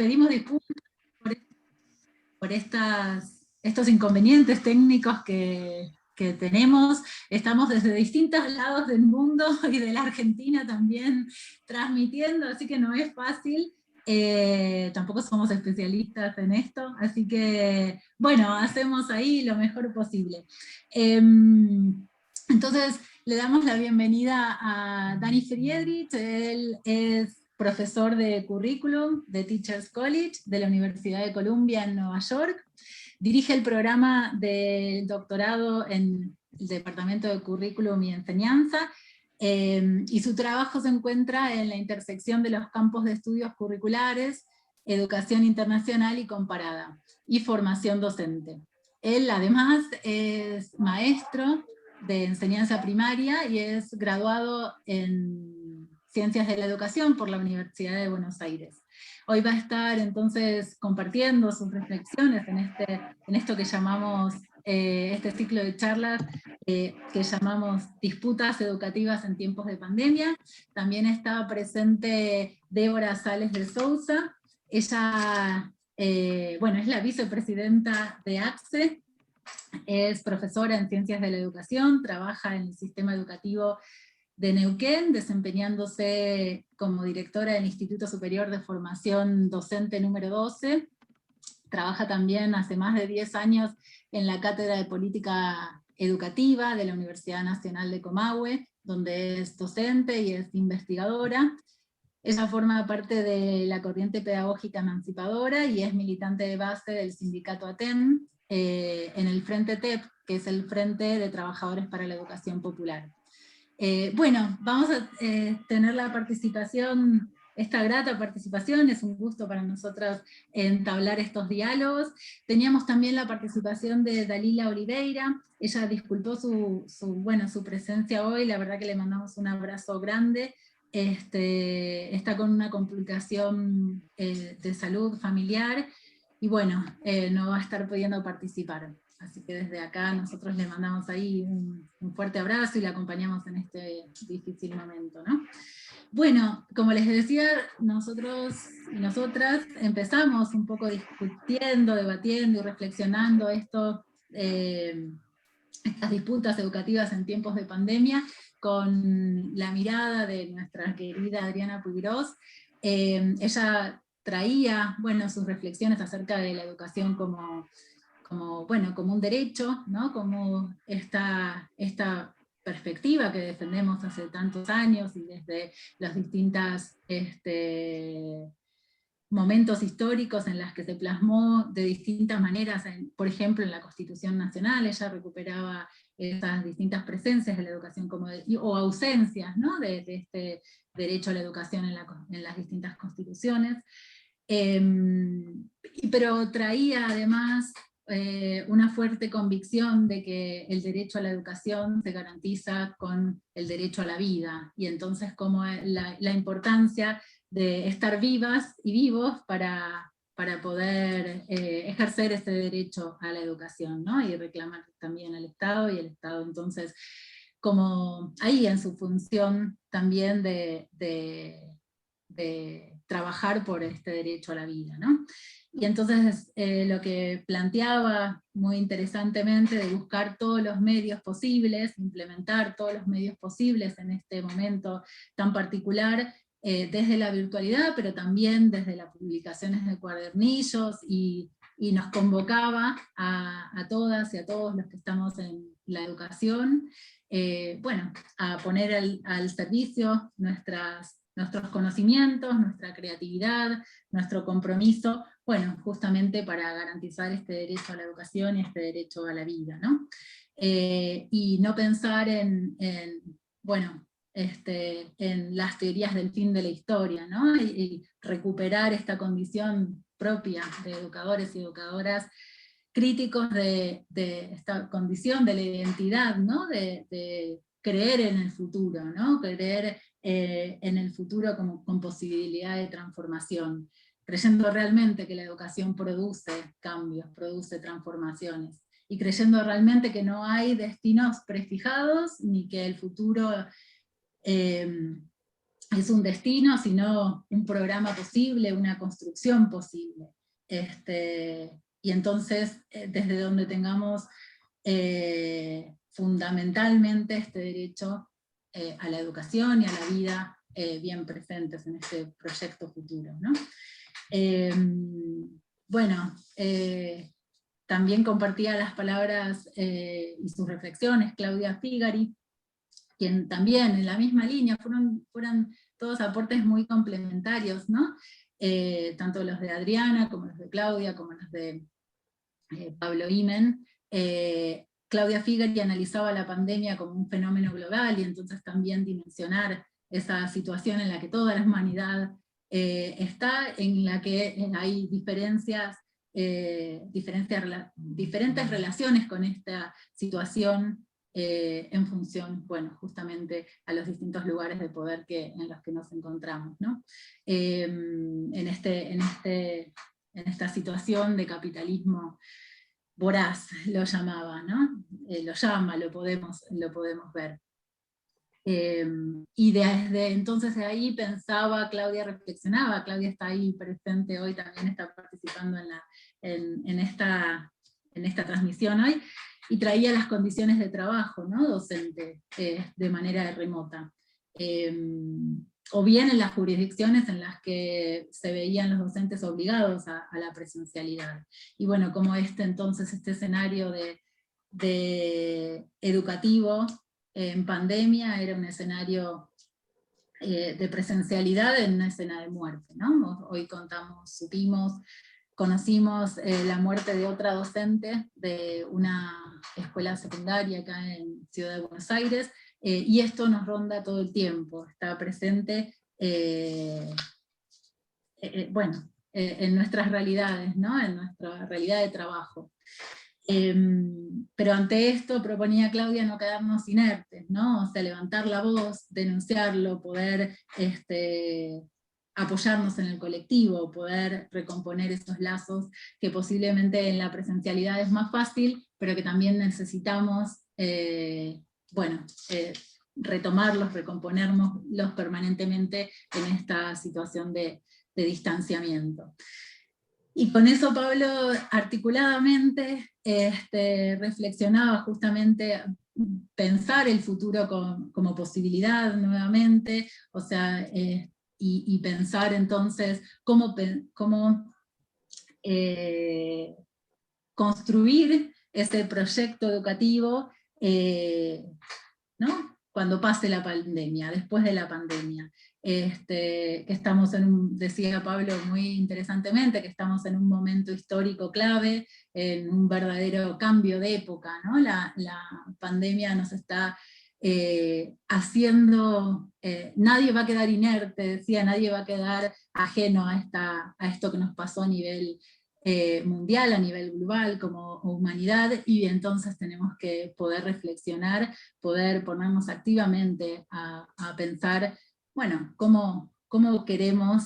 pedimos disculpas por estos inconvenientes técnicos que tenemos. Estamos desde distintos lados del mundo y de la Argentina también transmitiendo, así que no es fácil. Tampoco somos especialistas en esto, así que bueno, hacemos ahí lo mejor posible. Entonces le damos la bienvenida a Dani Friedrich. Él es profesor de currículum de Teachers College de la Universidad de Columbia en Nueva York. Dirige el programa de doctorado en el Departamento de Currículum y Enseñanza, y su trabajo se encuentra en la intersección de los campos de estudios curriculares, educación internacional y comparada, y formación docente. Él además es maestro de enseñanza primaria y es graduado en Ciencias de la Educación por la Universidad de Buenos Aires. Hoy va a estar entonces compartiendo sus reflexiones en esto que llamamos, este ciclo de charlas, que llamamos Disputas Educativas en Tiempos de Pandemia. También está presente Débora Sales de Sousa. Ella, bueno, es la vicepresidenta de ACSE, es profesora en Ciencias de la Educación, trabaja en el sistema educativo de Neuquén, desempeñándose como directora del Instituto Superior de Formación Docente número 12. Trabaja también hace más de 10 años en la Cátedra de Política Educativa de la Universidad Nacional de Comahue, donde es docente y es investigadora. Ella forma parte de la corriente pedagógica emancipadora y es militante de base del sindicato ATEM, en el Frente TEP, que es el Frente de Trabajadores para la Educación Popular. Bueno, vamos a tener la participación, esta grata participación, es un gusto para nosotros entablar estos diálogos. Teníamos también la participación de Dalila Oliveira. Ella disculpó su presencia hoy, la verdad que le mandamos un abrazo grande. Está con una complicación de salud familiar, y bueno, no va a estar pudiendo participar. Así que desde acá nosotros le mandamos ahí un fuerte abrazo y le acompañamos en este difícil momento, ¿no? Bueno, como les decía, nosotros y nosotras empezamos un poco discutiendo, debatiendo y reflexionando estas disputas educativas en tiempos de pandemia con la mirada de nuestra querida Adriana Puigros. Ella traía, bueno, sus reflexiones acerca de la educación como un derecho, ¿no? Como esta perspectiva que defendemos hace tantos años y desde los distintos momentos históricos en los que se plasmó de distintas maneras, por ejemplo en la Constitución Nacional. Ella recuperaba esas distintas presencias de la educación o ausencias, ¿no? de este derecho a la educación en las distintas constituciones. Pero traía además una fuerte convicción de que el derecho a la educación se garantiza con el derecho a la vida, y entonces como la importancia de estar vivas y vivos para poder ejercer ese derecho a la educación, ¿no? Y reclamar también al Estado, y el Estado entonces como ahí en su función también de trabajar por este derecho a la vida, ¿no? Y entonces lo que planteaba muy interesantemente de buscar todos los medios posibles, implementar todos los medios posibles en este momento tan particular, desde la virtualidad, pero también desde las publicaciones de cuadernillos, y nos convocaba a todas y a todos los que estamos en la educación, bueno, a poner al servicio nuestros conocimientos, nuestra creatividad, nuestro compromiso, bueno, justamente para garantizar este derecho a la educación y este derecho a la vida, ¿no? Y no pensar en las teorías del fin de la historia, ¿no? Y recuperar esta condición propia de educadores y educadoras críticos de esta condición de la identidad, ¿no? De creer en el futuro, ¿no? Creer en el futuro con posibilidad de transformación, creyendo realmente que la educación produce cambios, produce transformaciones, y creyendo realmente que no hay destinos prefijados, ni que el futuro es un destino, sino un programa posible, una construcción posible. Y entonces, desde donde tengamos fundamentalmente este derecho a la educación y a la vida bien presentes en este proyecto futuro, ¿no? Bueno, también compartía las palabras y sus reflexiones Claudia Figari, quien también en la misma línea fueron todos aportes muy complementarios, ¿no? Tanto los de Adriana, como los de Claudia, como los de Pablo Imen. Claudia Figari analizaba la pandemia como un fenómeno global, y entonces también dimensionar esa situación en la que toda la humanidad está, en la que hay diferentes relaciones con esta situación en función, bueno, justamente a los distintos lugares de poder en los que nos encontramos, ¿no? En esta situación de capitalismo voraz, lo llamaba, ¿no? Lo podemos ver. Y desde entonces de ahí pensaba, Claudia reflexionaba, Claudia está ahí presente hoy, también está participando en esta transmisión hoy, y traía las condiciones de trabajo, ¿no? Docente, de manera remota. O bien en las jurisdicciones en las que se veían los docentes obligados a la presencialidad. Y bueno, como entonces este escenario de educativo en pandemia era un escenario de presencialidad en una escena de muerte, ¿no? Hoy conocimos la muerte de otra docente de una escuela secundaria acá en Ciudad de Buenos Aires, y esto nos ronda todo el tiempo, está presente, bueno, en nuestras realidades, ¿no? En nuestra realidad de trabajo. Pero ante esto proponía Claudia no quedarnos inertes, ¿no? O sea, levantar la voz, denunciarlo, poder apoyarnos en el colectivo, poder recomponer esos lazos que posiblemente en la presencialidad es más fácil, pero que también necesitamos, bueno, retomarlos, recomponerlos permanentemente en esta situación de distanciamiento. Y con eso Pablo articuladamente reflexionaba justamente pensar el futuro como posibilidad nuevamente, o sea, y pensar entonces cómo construir ese proyecto educativo, ¿no? Cuando pase la pandemia, después de la pandemia. Que estamos decía Pablo muy interesantemente, que estamos en un momento histórico clave, en un verdadero cambio de época, ¿no? La pandemia nos está haciendo, nadie va a quedar inerte, decía, nadie va a quedar ajeno a esto que nos pasó a nivel mundial, a nivel global, como humanidad, y entonces tenemos que poder reflexionar, poder ponernos activamente a pensar, bueno, cómo queremos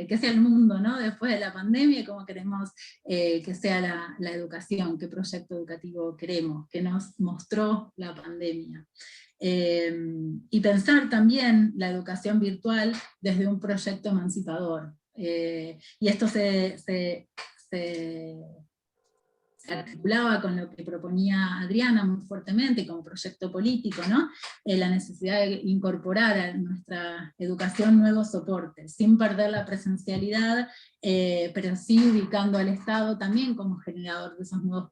que sea el mundo, ¿no? Después de la pandemia, y cómo queremos que sea la educación, qué proyecto educativo queremos, que nos mostró la pandemia. Y pensar también la educación virtual desde un proyecto emancipador. Y esto se articulaba con lo que proponía Adriana muy fuertemente como proyecto político, ¿no? La necesidad de incorporar a nuestra educación nuevos soportes, sin perder la presencialidad, pero sí ubicando al Estado también como generador de esos nuevos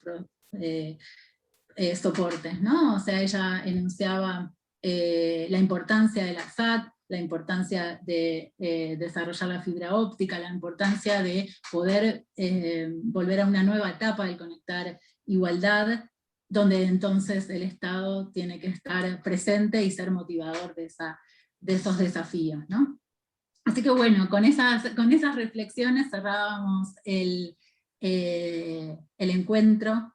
soportes, ¿no? O sea, ella enunciaba la importancia del ARSAT, la importancia de desarrollar la fibra óptica, la importancia de poder volver a una nueva etapa del conectar igualdad, donde entonces el Estado tiene que estar presente y ser motivador de esos desafíos, ¿no? Así que bueno, con esas reflexiones cerrábamos el encuentro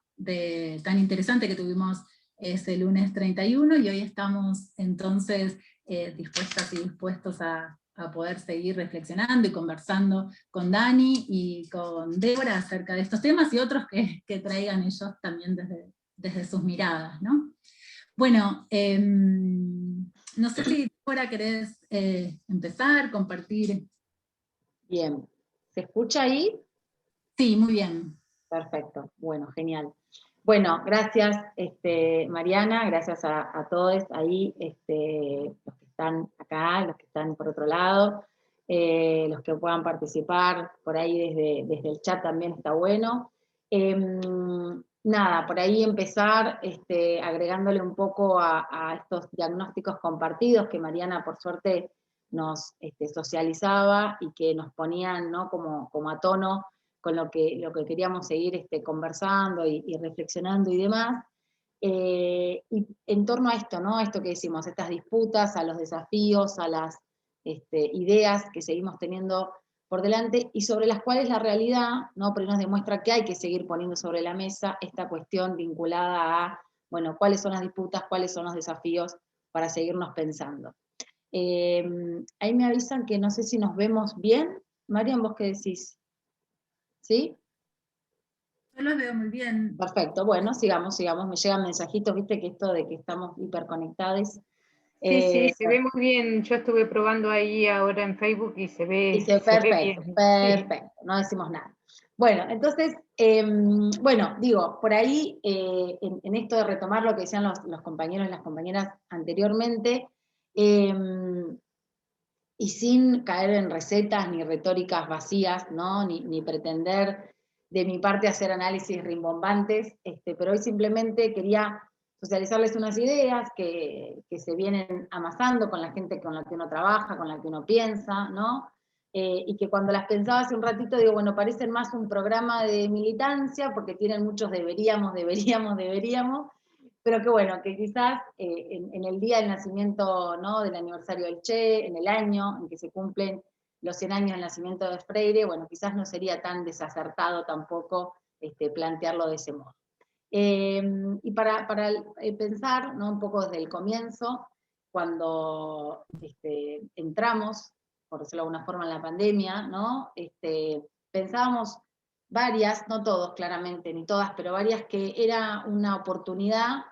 tan interesante que tuvimos ese lunes 31, y hoy estamos entonces dispuestas y dispuestos a poder seguir reflexionando y conversando con Dani y con Débora acerca de estos temas, y otros que traigan ellos también desde sus miradas, ¿no? Bueno, No sé si ahora querés empezar, compartir. Bien, ¿se escucha ahí? Sí, muy bien. Perfecto, bueno, genial. Bueno, gracias Mariana, gracias a todos ahí, los que están acá, los que están por otro lado, los que puedan participar por ahí desde el chat también está bueno. Nada, por ahí empezar agregándole un poco a estos diagnósticos compartidos que Mariana por suerte nos socializaba y que nos ponían, ¿no?, como a tono con lo que queríamos seguir conversando y reflexionando y demás. Y en torno a esto, ¿no? Esto que decimos, estas disputas, a los desafíos, a las ideas que seguimos teniendo por delante y sobre las cuales la realidad, ¿no?, pero nos demuestra que hay que seguir poniendo sobre la mesa esta cuestión vinculada a, bueno, cuáles son las disputas, cuáles son los desafíos para seguirnos pensando. Ahí me avisan que no sé si nos vemos bien. Marian, ¿vos qué decís? ¿Sí? Yo los veo muy bien. Perfecto, bueno, sigamos. Me llegan mensajitos, viste que esto de que estamos hiperconectados. Sí, se ve muy bien. Yo estuve probando ahí ahora en Facebook y se ve Perfecto, bien. perfecto, sí. No decimos nada. Bueno, entonces, bueno, digo, por ahí, en esto de retomar lo que decían los compañeros y las compañeras anteriormente, y sin caer en recetas ni retóricas vacías, ¿no? Ni pretender de mi parte hacer análisis rimbombantes, pero hoy simplemente quería socializarles unas ideas que se vienen amasando con la gente con la que uno trabaja, con la que uno piensa, ¿no? Y que cuando las pensaba hace un ratito, digo, bueno, parecen más un programa de militancia, porque tienen muchos deberíamos, pero que bueno, que quizás en el día del nacimiento, ¿no?, del aniversario del Che, en el año en que se cumplen los 100 años del nacimiento de Freire, bueno, quizás no sería tan desacertado tampoco plantearlo de ese modo. Y para pensar, ¿no?, un poco desde el comienzo, cuando entramos, por decirlo de alguna forma, en la pandemia, ¿no?, pensábamos varias, no todos claramente, ni todas, pero varias, que era una oportunidad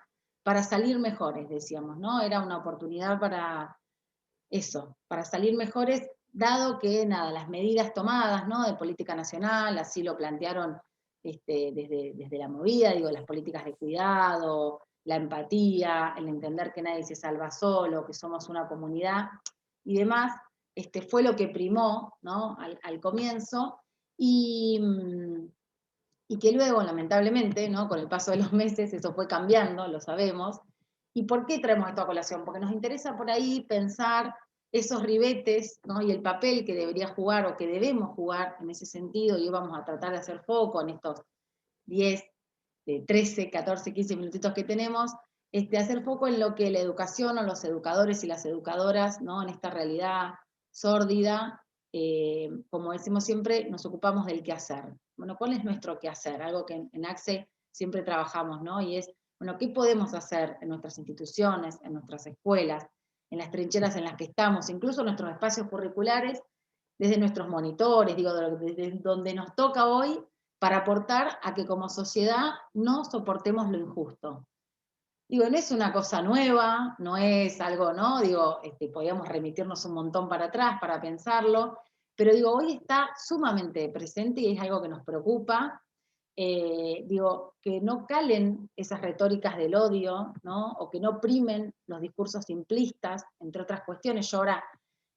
para salir mejores, decíamos, ¿no? Era una oportunidad para eso, para salir mejores, dado que, nada, las medidas tomadas, ¿no?, de política nacional, así lo plantearon desde la movida, digo, las políticas de cuidado, la empatía, el entender que nadie se salva solo, que somos una comunidad y demás, fue lo que primó, ¿no?, al comienzo, y que luego, lamentablemente, ¿no?, con el paso de los meses, eso fue cambiando, lo sabemos. ¿Y por qué traemos esto a colación? Porque nos interesa por ahí pensar esos ribetes, ¿no?, y el papel que debería jugar o que debemos jugar en ese sentido, y hoy vamos a tratar de hacer foco en estos 10, 13, 14, 15 minutitos que tenemos, hacer foco en lo que la educación o los educadores y las educadoras, ¿no?, en esta realidad sórdida, como decimos siempre, nos ocupamos del quehacer. Bueno, ¿cuál es nuestro quehacer? Algo que en ACSE siempre trabajamos, ¿no? Y es, bueno, ¿qué podemos hacer en nuestras instituciones, en nuestras escuelas, en las trincheras en las que estamos, incluso en nuestros espacios curriculares, desde nuestros monitores, digo, desde donde nos toca hoy, para aportar a que como sociedad no soportemos lo injusto? Digo, no es una cosa nueva, no es algo, ¿no? Digo, podíamos remitirnos un montón para atrás para pensarlo, pero digo, hoy está sumamente presente y es algo que nos preocupa. Digo, que no calen esas retóricas del odio, ¿no?, o que no primen los discursos simplistas, entre otras cuestiones. Yo ahora,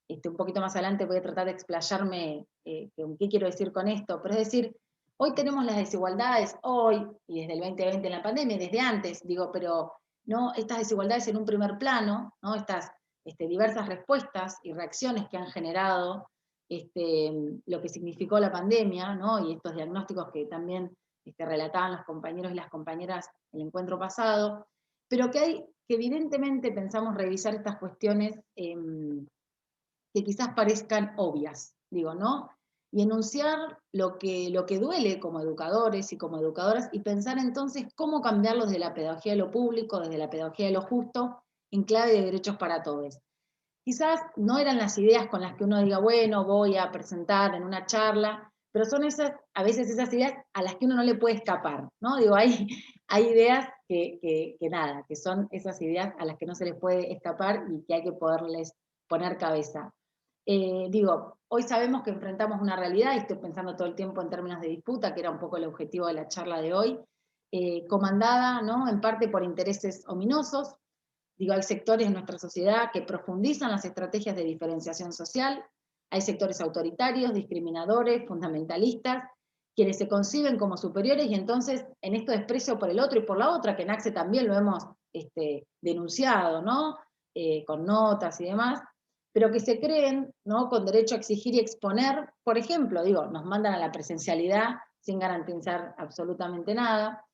un poquito más adelante, voy a tratar de explayarme qué quiero decir con esto, pero es decir, hoy tenemos las desigualdades, hoy, y desde el 2020 en la pandemia, desde antes, digo, pero ¿no?, estas desigualdades en un primer plano, ¿no?, estas diversas respuestas y reacciones que han generado lo que significó la pandemia, ¿no?, y estos diagnósticos que también relataban los compañeros y las compañeras en el encuentro pasado, pero que evidentemente pensamos revisar estas cuestiones que quizás parezcan obvias, digo, ¿no? Y enunciar lo que duele como educadores y como educadoras, y pensar entonces cómo cambiarlo desde la pedagogía de lo público, desde la pedagogía de lo justo, en clave de derechos para todos. Quizás no eran las ideas con las que uno diga, bueno, voy a presentar en una charla, pero son a veces esas ideas a las que uno no le puede escapar, ¿no? Digo, hay ideas que nada, que son esas ideas a las que no se les puede escapar y que hay que poderles poner cabeza. Digo, hoy sabemos que enfrentamos una realidad, y estoy pensando todo el tiempo en términos de disputa, que era un poco el objetivo de la charla de hoy, comandada, ¿no?, en parte por intereses ominosos. Digo, hay sectores en nuestra sociedad que profundizan las estrategias de diferenciación social, hay sectores autoritarios, discriminadores, fundamentalistas, quienes se conciben como superiores, y entonces en esto desprecio por el otro y por la otra, que en ACSE también lo hemos denunciado, ¿no? Con notas y demás, pero que se creen, ¿no?, con derecho a exigir y exponer. Por ejemplo, digo, nos mandan a la presencialidad sin garantizar absolutamente nada,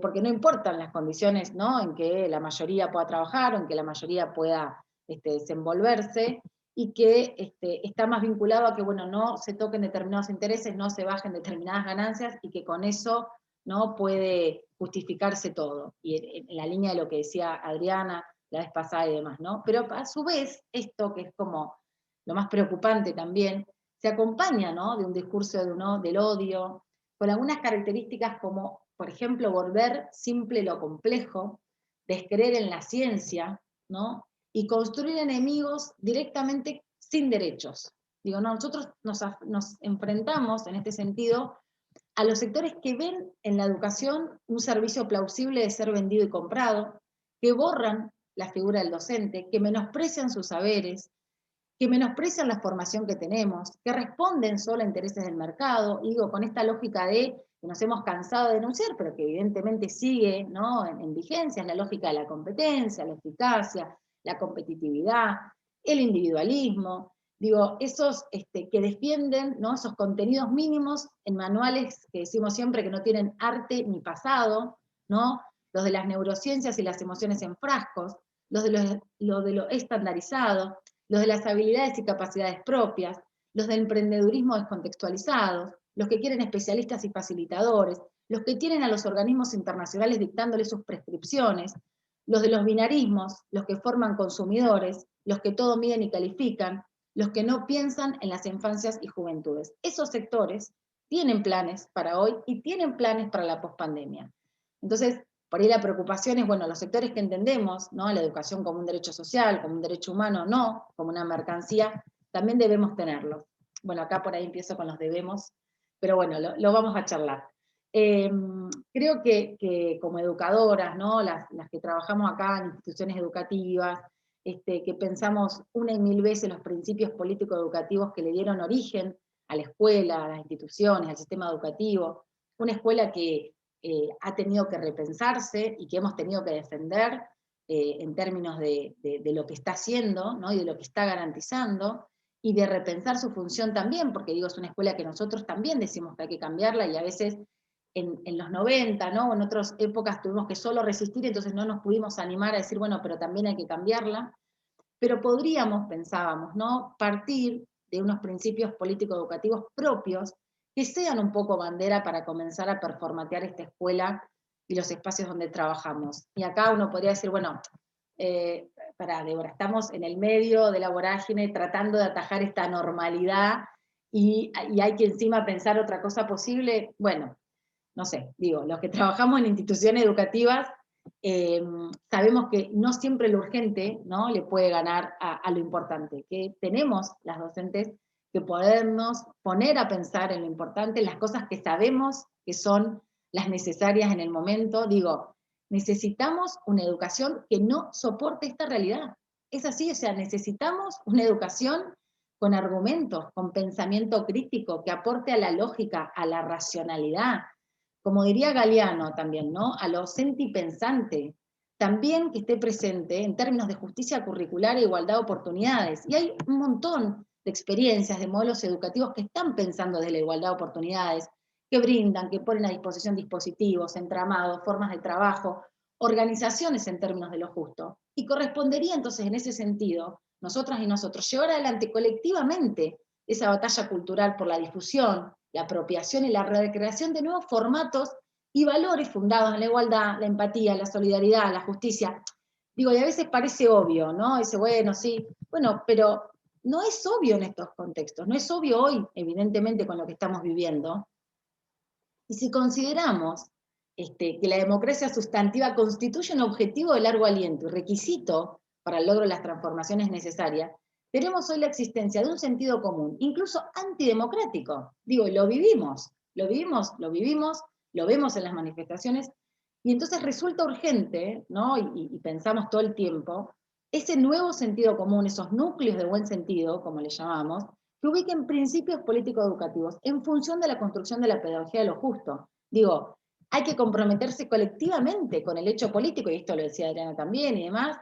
porque no importan las condiciones, ¿no?, en que la mayoría pueda trabajar, o en que la mayoría pueda desenvolverse, y que está más vinculado a que, bueno, no se toquen determinados intereses, no se bajen determinadas ganancias, y que con eso no puede justificarse todo. Y en la línea de lo que decía Adriana la vez pasada y demás, ¿no? Pero a su vez, esto que es como lo más preocupante también, se acompaña, ¿no?, de un discurso del odio, con algunas características como, por ejemplo, volver simple lo complejo, descreer en la ciencia, ¿no?, y construir enemigos directamente sin derechos. Digo, no, nosotros nos enfrentamos en este sentido a los sectores que ven en la educación un servicio plausible de ser vendido y comprado, que borran la figura del docente, que menosprecian sus saberes, que menosprecian la formación que tenemos, que responden solo a intereses del mercado, y digo, con esta lógica que nos hemos cansado de denunciar, pero que evidentemente sigue, ¿no?, en vigencia, es la lógica de la competencia, la eficacia, la competitividad, el individualismo. Digo, esos que defienden, ¿no?, esos contenidos mínimos en manuales que decimos siempre que no tienen arte ni pasado, ¿no?, los de las neurociencias y las emociones en frascos, los de lo estandarizado, los de las habilidades y capacidades propias, los del emprendedurismo descontextualizados, los que quieren especialistas y facilitadores, los que tienen a los organismos internacionales dictándoles sus prescripciones, los de los binarismos, los que forman consumidores, los que todo miden y califican, los que no piensan en las infancias y juventudes. Esos sectores tienen planes para hoy y tienen planes para la pospandemia. Entonces, por ahí la preocupación es, bueno, los sectores que entendemos, ¿no?, la educación como un derecho social, como un derecho humano, no como una mercancía, también debemos tenerlo. Bueno, acá por ahí empiezo con los debemos, pero bueno, lo vamos a charlar. Creo que como educadoras, ¿no?, las que trabajamos acá en instituciones educativas, que pensamos una y mil veces los principios político-educativos que le dieron origen a la escuela, a las instituciones, al sistema educativo, una escuela que ha tenido que repensarse y que hemos tenido que defender en términos de lo que está haciendo, ¿no?, y de lo que está garantizando, y de repensar su función también, porque digo, es una escuela que nosotros también decimos que hay que cambiarla, y a veces en los 90, ¿no?, en otras épocas tuvimos que solo resistir, entonces no nos pudimos animar a decir, bueno, pero también hay que cambiarla. Pero podríamos, pensábamos, ¿no?, partir de unos principios político-educativos propios que sean un poco bandera para comenzar a performatear esta escuela y los espacios donde trabajamos. Y acá uno podría decir, bueno, Débora, estamos en el medio de la vorágine tratando de atajar esta normalidad, y hay que encima pensar otra cosa posible. Bueno, no sé, digo, los que trabajamos en instituciones educativas sabemos que no siempre lo urgente, ¿no?, le puede ganar a lo importante, que tenemos las docentes que podernos poner a pensar en lo importante, en las cosas que sabemos que son las necesarias en el momento. Digo, necesitamos una educación que no soporte esta realidad. Es así, o sea, necesitamos una educación con argumentos, con pensamiento crítico, que aporte a la lógica, a la racionalidad, como diría Galeano también, ¿no?, a lo sentipensante, también que esté presente en términos de justicia curricular e igualdad de oportunidades. Y hay un montón de experiencias, de modelos educativos que están pensando desde la igualdad de oportunidades, que brindan, que ponen a disposición dispositivos, entramados, formas de trabajo, organizaciones en términos de lo justo. Y correspondería entonces en ese sentido, nosotras y nosotros, llevar adelante colectivamente esa batalla cultural por la difusión, la apropiación y la recreación de nuevos formatos y valores fundados en la igualdad, la empatía, la solidaridad, la justicia. Digo, y a veces parece obvio, ¿no? Dice, bueno, sí, bueno, pero no es obvio en estos contextos, no es obvio hoy, evidentemente, con lo que estamos viviendo. Y si consideramos que la democracia sustantiva constituye un objetivo de largo aliento y requisito para el logro de las transformaciones necesarias, tenemos hoy la existencia de un sentido común, incluso antidemocrático. Digo, lo vivimos, lo vemos en las manifestaciones, y entonces resulta urgente, ¿no? Y pensamos todo el tiempo, ese nuevo sentido común, esos núcleos de buen sentido, como le llamamos, que ubiquen principios político-educativos en función de la construcción de la pedagogía de lo justo. Digo, hay que comprometerse colectivamente con el hecho político, y esto lo decía Adriana también y demás,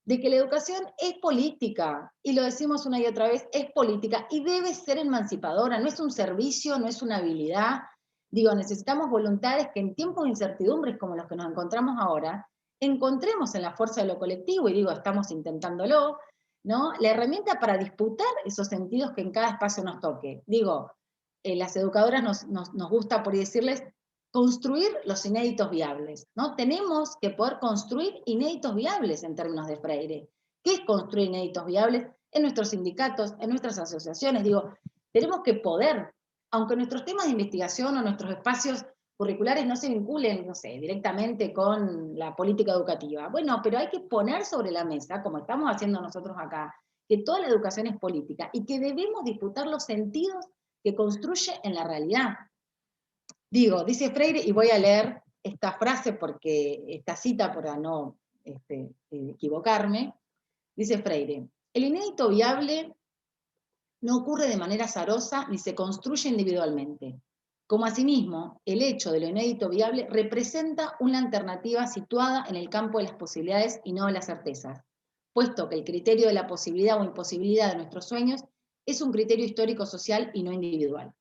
de que la educación es política, y lo decimos una y otra vez, es política, y debe ser emancipadora, no es un servicio, no es una habilidad. Digo, necesitamos voluntades que en tiempos de incertidumbres como los que nos encontramos ahora, encontremos en la fuerza de lo colectivo, y digo, estamos intentándolo, ¿no? La herramienta para disputar esos sentidos que en cada espacio nos toque. Digo, las educadoras nos gusta por decirles, construir los inéditos viables, ¿no? Tenemos que poder construir inéditos viables en términos de Freire. ¿Qué es construir inéditos viables? En nuestros sindicatos, en nuestras asociaciones, digo, tenemos que poder, aunque nuestros temas de investigación o nuestros espacios curriculares no se vinculen, no sé, directamente con la política educativa. Bueno, pero hay que poner sobre la mesa, como estamos haciendo nosotros acá, que toda la educación es política y que debemos disputar los sentidos que construye en la realidad. Digo, dice Freire, y voy a leer esta frase porque, esta cita para no equivocarme, dice Freire, el inédito viable no ocurre de manera azarosa ni se construye individualmente. Como asimismo, el hecho de lo inédito viable representa una alternativa situada en el campo de las posibilidades y no de las certezas, puesto que el criterio de la posibilidad o imposibilidad de nuestros sueños es un criterio histórico-social y no individual.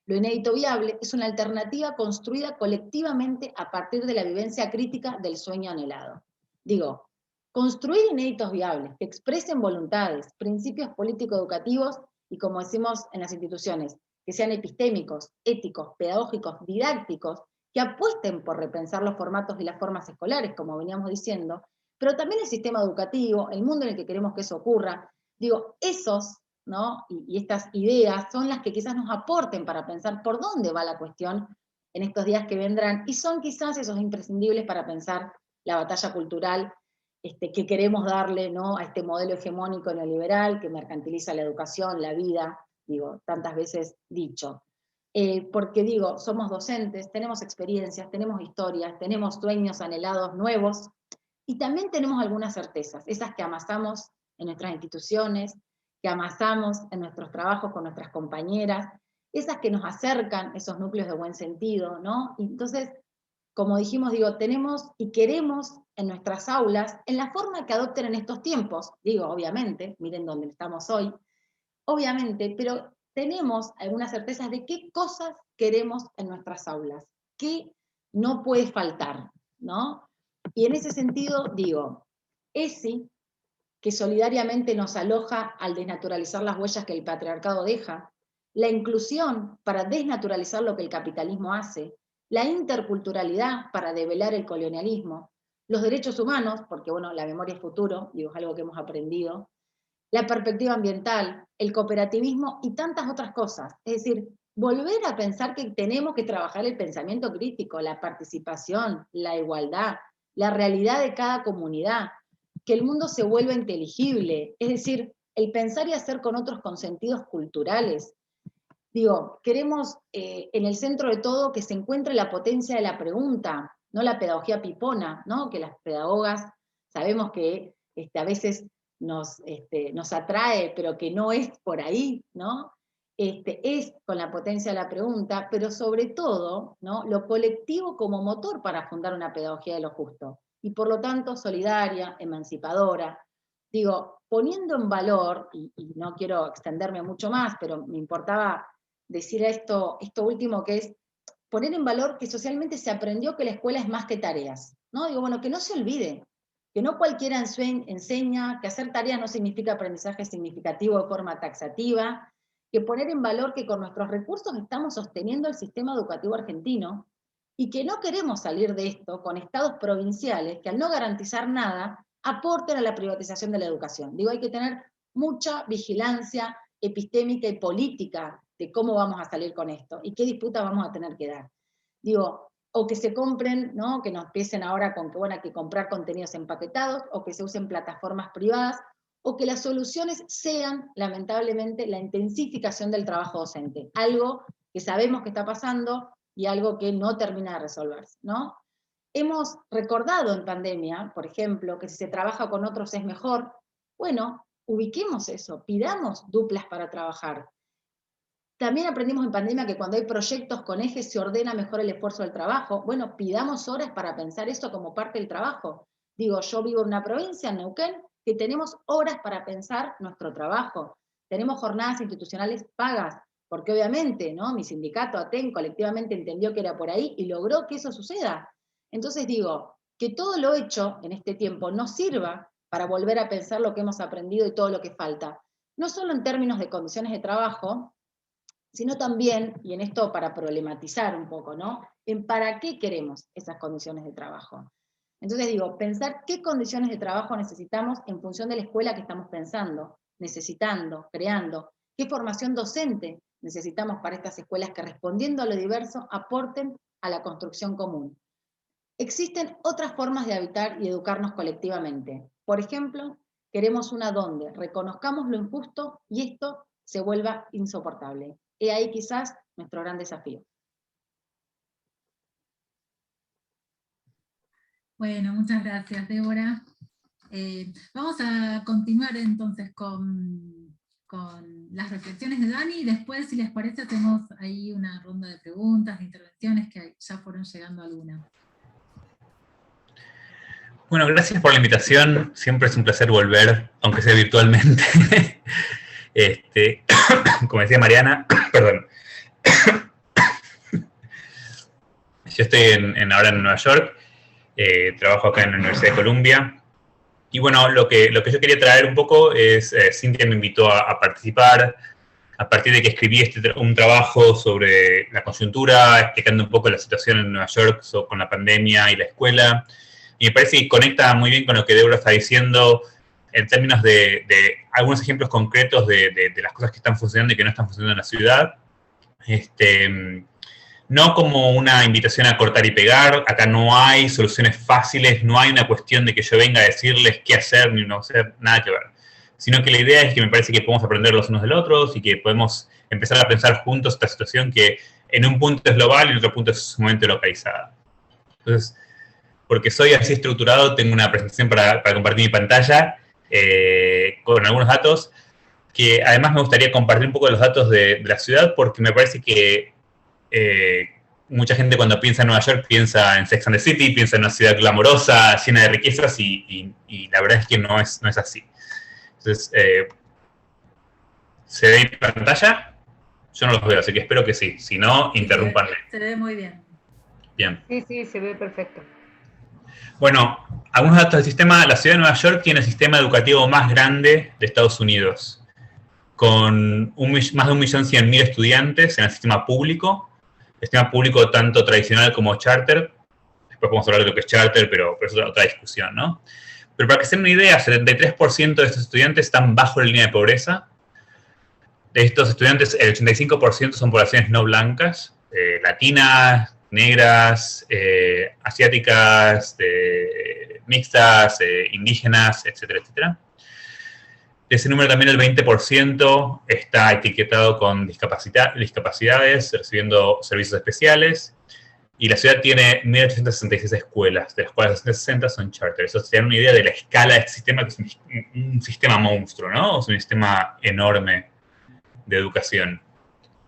Lo inédito viable es una alternativa construida colectivamente a partir de la vivencia crítica del sueño anhelado. Digo, construir inéditos viables que expresen voluntades, principios político-educativos y, como decimos en las instituciones, que sean epistémicos, éticos, pedagógicos, didácticos, que apuesten por repensar los formatos y las formas escolares, como veníamos diciendo, pero también el sistema educativo, el mundo en el que queremos que eso ocurra. Digo, esos, ¿no? Y estas ideas son las que quizás nos aporten para pensar por dónde va la cuestión en estos días que vendrán, y son quizás esos imprescindibles para pensar la batalla cultural que queremos darle, ¿no?, a este modelo hegemónico neoliberal que mercantiliza la educación, la vida, digo, tantas veces dicho. Porque digo, somos docentes, tenemos experiencias, tenemos historias, tenemos sueños anhelados nuevos, y también tenemos algunas certezas, esas que amasamos en nuestras instituciones, que amasamos en nuestros trabajos con nuestras compañeras, esas que nos acercan esos núcleos de buen sentido, ¿no? Y entonces, como dijimos, digo, tenemos y queremos en nuestras aulas, en la forma que adopten en estos tiempos, digo, obviamente, miren dónde estamos hoy, obviamente, pero tenemos algunas certezas de qué cosas queremos en nuestras aulas, qué no puede faltar, ¿no? Y en ese sentido, digo, ESI, que solidariamente nos aloja al desnaturalizar las huellas que el patriarcado deja, la inclusión para desnaturalizar lo que el capitalismo hace, la interculturalidad para develar el colonialismo, los derechos humanos, porque bueno, la memoria es futuro, digo, es algo que hemos aprendido, la perspectiva ambiental, el cooperativismo y tantas otras cosas. Es decir, volver a pensar que tenemos que trabajar el pensamiento crítico, la participación, la igualdad, la realidad de cada comunidad, que el mundo se vuelva inteligible, es decir, el pensar y hacer con otros consentidos culturales. Digo, queremos en el centro de todo que se encuentre la potencia de la pregunta, no la pedagogía pipona, ¿no? Que las pedagogas sabemos que a veces nos atrae, pero que no es por ahí, ¿no? Es con la potencia de la pregunta, pero sobre todo, ¿no?, lo colectivo como motor para fundar una pedagogía de lo justo, y por lo tanto solidaria, emancipadora. Digo, poniendo en valor, y no quiero extenderme mucho más, pero me importaba decir esto último, que es poner en valor que socialmente se aprendió que la escuela es más que tareas, ¿no? Digo, bueno, que no se olvide, que no cualquiera enseña, que hacer tareas no significa aprendizaje significativo de forma taxativa, que poner en valor que con nuestros recursos estamos sosteniendo el sistema educativo argentino, y que no queremos salir de esto con estados provinciales que al no garantizar nada, aporten a la privatización de la educación. Digo, hay que tener mucha vigilancia epistémica y política de cómo vamos a salir con esto, y qué disputa vamos a tener que dar. Digo, o que se compren, ¿no? Que nos empiecen ahora con que, bueno, hay que comprar contenidos empaquetados, o que se usen plataformas privadas, o que las soluciones sean, lamentablemente, la intensificación del trabajo docente, algo que sabemos que está pasando y algo que no termina de resolverse, ¿no? Hemos recordado en pandemia, por ejemplo, que si se trabaja con otros es mejor. Bueno, ubiquemos eso, pidamos duplas para trabajar. También aprendimos en pandemia que cuando hay proyectos con ejes se ordena mejor el esfuerzo del trabajo. Bueno, pidamos horas para pensar eso como parte del trabajo. Digo, yo vivo en una provincia, en Neuquén, que tenemos horas para pensar nuestro trabajo. Tenemos jornadas institucionales pagas, porque obviamente, ¿no? Mi sindicato, ATEN, colectivamente entendió que era por ahí y logró que eso suceda. Entonces digo, que todo lo hecho en este tiempo nos sirva para volver a pensar lo que hemos aprendido y todo lo que falta. No solo en términos de condiciones de trabajo, sino también, y en esto para problematizar un poco, ¿no? En para qué queremos esas condiciones de trabajo. Entonces digo, pensar qué condiciones de trabajo necesitamos en función de la escuela que estamos pensando, necesitando, creando, qué formación docente necesitamos para estas escuelas que, respondiendo a lo diverso, aporten a la construcción común. Existen otras formas de habitar y educarnos colectivamente. Por ejemplo, queremos una donde reconozcamos lo injusto y esto se vuelva insoportable. Y ahí quizás nuestro gran desafío. Bueno, muchas gracias, Débora. Vamos a continuar entonces con las reflexiones de Dani, y después, si les parece, hacemos ahí una ronda de preguntas, de intervenciones, que ya fueron llegando algunas. Bueno, gracias por la invitación. Siempre es un placer volver, aunque sea virtualmente. Como decía Mariana, perdón. Yo estoy ahora en Nueva York, trabajo acá en la Universidad de Columbia. Y bueno, lo que yo quería traer un poco es, Cintia me invitó a participar, a partir de que escribí un trabajo sobre la coyuntura, explicando un poco la situación en Nueva York con la pandemia y la escuela. Y me parece que conecta muy bien con lo que Débora está diciendo, en términos de algunos ejemplos concretos de las cosas que están funcionando y que no están funcionando en la ciudad. No como una invitación a cortar y pegar, acá no hay soluciones fáciles, no hay una cuestión de que yo venga a decirles qué hacer ni no hacer, nada que ver. Sino que la idea es que me parece que podemos aprender los unos de los otros y que podemos empezar a pensar juntos esta situación que en un punto es global y en otro punto es sumamente localizada. Entonces, porque soy así estructurado, tengo una presentación para compartir mi pantalla con algunos datos, que además me gustaría compartir un poco de los datos de la ciudad, porque me parece que mucha gente cuando piensa en Nueva York piensa en Sex and the City, piensa en una ciudad glamorosa, llena de riquezas, y la verdad es que no es así. Entonces, ¿se ve mi pantalla? Yo no los veo, así que espero que sí. Si no, interrúmpanme. Se ve muy bien. Bien. Sí, se ve perfecto. Bueno, algunos datos del sistema. La ciudad de Nueva York tiene el sistema educativo más grande de Estados Unidos, con más de 1.100.000 estudiantes en el sistema público. El sistema público tanto tradicional como charter. Después podemos hablar de lo que es charter, pero eso es otra discusión, ¿no? Pero para que se den una idea, 73% de estos estudiantes están bajo la línea de pobreza. De estos estudiantes, el 85% son poblaciones no blancas, latinas, negras, asiáticas, mixtas, indígenas, etcétera, etcétera. De ese número también el 20% está etiquetado con discapacidades, recibiendo servicios especiales. Y la ciudad tiene 1.866 escuelas, de las cuales 260 son charter. Eso se dan una idea de la escala de este sistema, que es un sistema monstruo, ¿no? Es un sistema enorme de educación.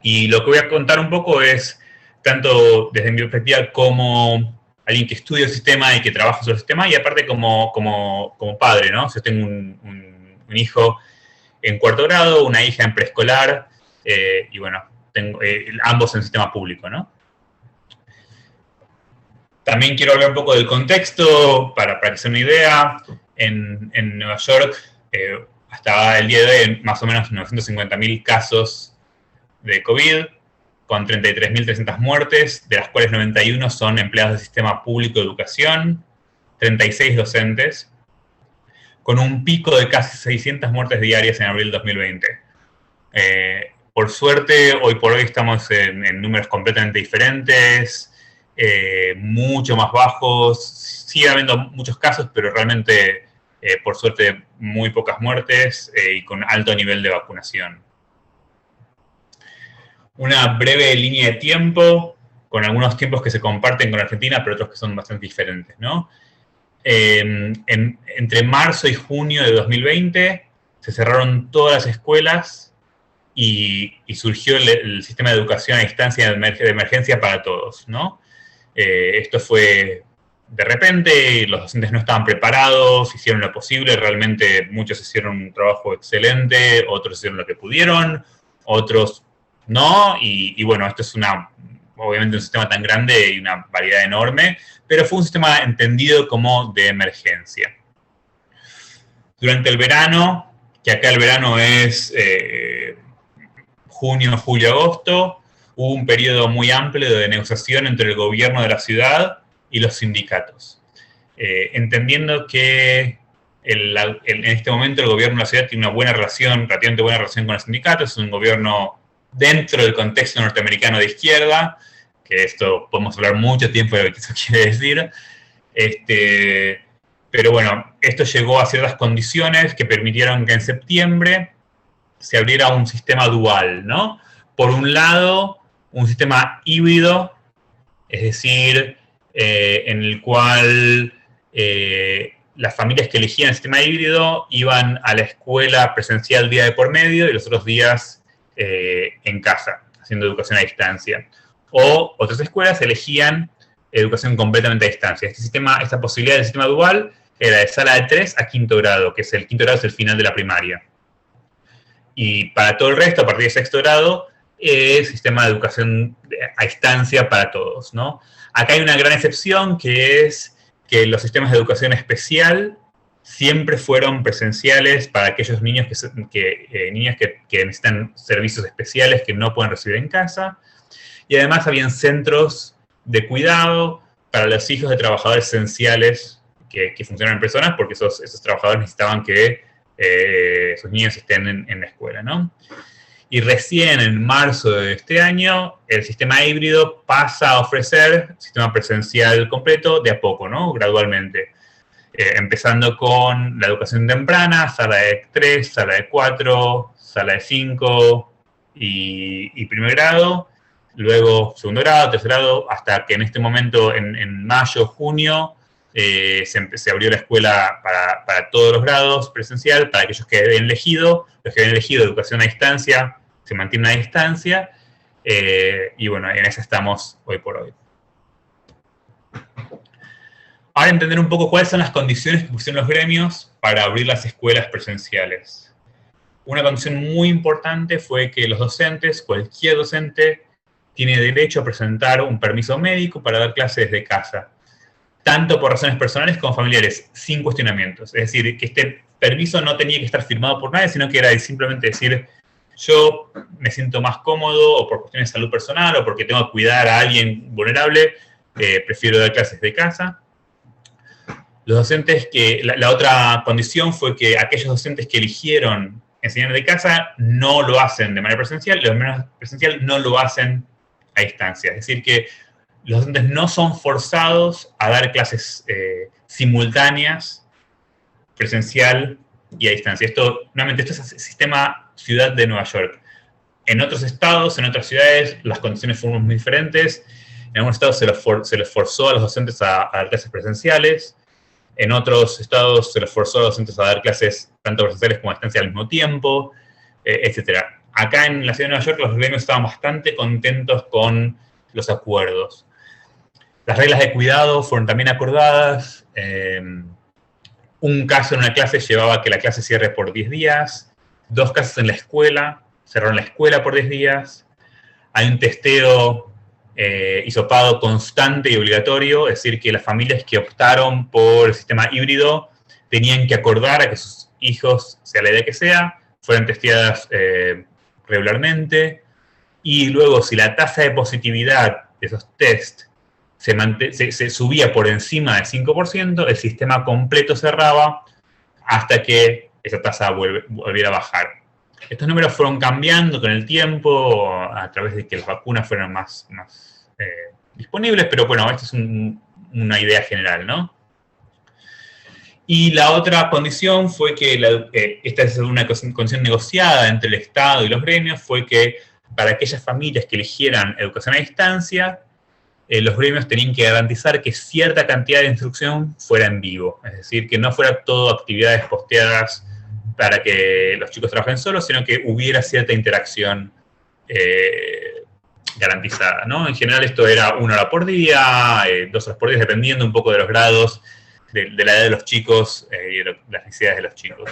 Y lo que voy a contar un poco es, tanto desde mi perspectiva como alguien que estudia el sistema y que trabaja sobre el sistema, y aparte como padre, ¿no? Yo tengo un hijo en cuarto grado, una hija en preescolar, y bueno, tengo ambos en el sistema público, ¿no? También quiero hablar un poco del contexto, para que se den una idea. En Nueva York, hasta el día de hoy, más o menos 950.000 casos de COVID, con 33.300 muertes, de las cuales 91 son empleados del sistema público de educación, 36 docentes, con un pico de casi 600 muertes diarias en abril de 2020. Por suerte, hoy por hoy estamos en números completamente diferentes, mucho más bajos. Sigue habiendo muchos casos, pero realmente, por suerte, muy pocas muertes y con alto nivel de vacunación. Una breve línea de tiempo, con algunos tiempos que se comparten con Argentina, pero otros que son bastante diferentes, ¿no? Entre marzo y junio de 2020 se cerraron todas las escuelas y surgió el sistema de educación a distancia de emergencia para todos, ¿no? Esto fue de repente, los docentes no estaban preparados, hicieron lo posible, realmente muchos hicieron un trabajo excelente, otros hicieron lo que pudieron, otros no, y bueno, esto es obviamente un sistema tan grande y una variedad enorme, pero fue un sistema entendido como de emergencia. Durante el verano, que acá el verano es junio, julio, agosto, hubo un periodo muy amplio de negociación entre el gobierno de la ciudad y los sindicatos. Entendiendo que en este momento el gobierno de la ciudad tiene una buena relación, relativamente buena relación con los sindicatos, es un gobierno dentro del contexto norteamericano de izquierda, que esto podemos hablar mucho tiempo de lo que eso quiere decir, pero bueno, esto llegó a ciertas condiciones que permitieron que en septiembre se abriera un sistema dual, ¿no? Por un lado, un sistema híbrido, es decir, en el cual las familias que elegían el sistema híbrido iban a la escuela presencial día de por medio y los otros días en casa, haciendo educación a distancia. O otras escuelas elegían educación completamente a distancia. Esta posibilidad del sistema dual era de sala de 3 a quinto grado, que es el quinto grado es el final de la primaria. Y para todo el resto, a partir de sexto grado, es sistema de educación a distancia para todos, ¿no? Acá hay una gran excepción, que es que los sistemas de educación especial siempre fueron presenciales para aquellos niños niñas que necesitan servicios especiales que no pueden recibir en casa. Y además habían centros de cuidado para los hijos de trabajadores esenciales que funcionan en personas, porque esos trabajadores necesitaban que sus niños estén en la escuela, ¿no? Y recién en marzo de este año, el sistema híbrido pasa a ofrecer sistema presencial completo de a poco, ¿no? Gradualmente. Empezando con la educación temprana, sala de 3, sala de 4, sala de 5 y primer grado. Luego segundo grado, tercer grado, hasta que en este momento, en mayo, junio, se abrió la escuela para todos los grados presencial, para aquellos que habían elegido. Los que habían elegido educación a distancia se mantienen a distancia, y bueno, en esa estamos hoy por hoy. Ahora entender un poco cuáles son las condiciones que pusieron los gremios para abrir las escuelas presenciales. Una condición muy importante fue que los docentes, cualquier docente, tiene derecho a presentar un permiso médico para dar clases desde casa, tanto por razones personales como familiares, sin cuestionamientos. Es decir, que este permiso no tenía que estar firmado por nadie, sino que era simplemente decir, yo me siento más cómodo, o por cuestiones de salud personal, o porque tengo que cuidar a alguien vulnerable, prefiero dar clases de casa. Los docentes la otra condición fue que aquellos docentes que eligieron enseñar de casa no lo hacen de manera presencial, y los de manera presencial no lo hacen a distancia. Es decir, que los docentes no son forzados a dar clases simultáneas, presencial y a distancia. Nuevamente, esto es el sistema ciudad de Nueva York. En otros estados, en otras ciudades, las condiciones fueron muy diferentes. En algunos estados se les forzó a los docentes a dar clases presenciales. En otros estados se les forzó a los docentes a dar clases tanto presenciales como a distancia al mismo tiempo, etc. Acá en la ciudad de Nueva York los gremios estaban bastante contentos con los acuerdos. Las reglas de cuidado fueron también acordadas. Un caso en una clase llevaba a que la clase cierre por 10 días. 2 casos en la escuela, cerraron la escuela por 10 días. Hay un testeo hisopado constante y obligatorio, es decir, que las familias que optaron por el sistema híbrido tenían que acordar a que sus hijos, sea la edad que sea, fueran testeadas regularmente. Y luego, si la tasa de positividad de esos test se subía por encima del 5%, el sistema completo cerraba hasta que esa tasa volviera a bajar. Estos números fueron cambiando con el tiempo a través de que las vacunas fueran más disponibles, pero bueno, esta es una idea general, ¿no? Y la otra condición fue que, esta es una condición negociada entre el Estado y los gremios, fue que para aquellas familias que eligieran educación a distancia, los gremios tenían que garantizar que cierta cantidad de instrucción fuera en vivo, es decir, que no fuera todo actividades posteadas para que los chicos trabajen solos, sino que hubiera cierta interacción garantizada, ¿no? En general esto era 1 hora por día, 2 horas por día, dependiendo un poco de los grados, de la edad de los chicos y de las necesidades de los chicos.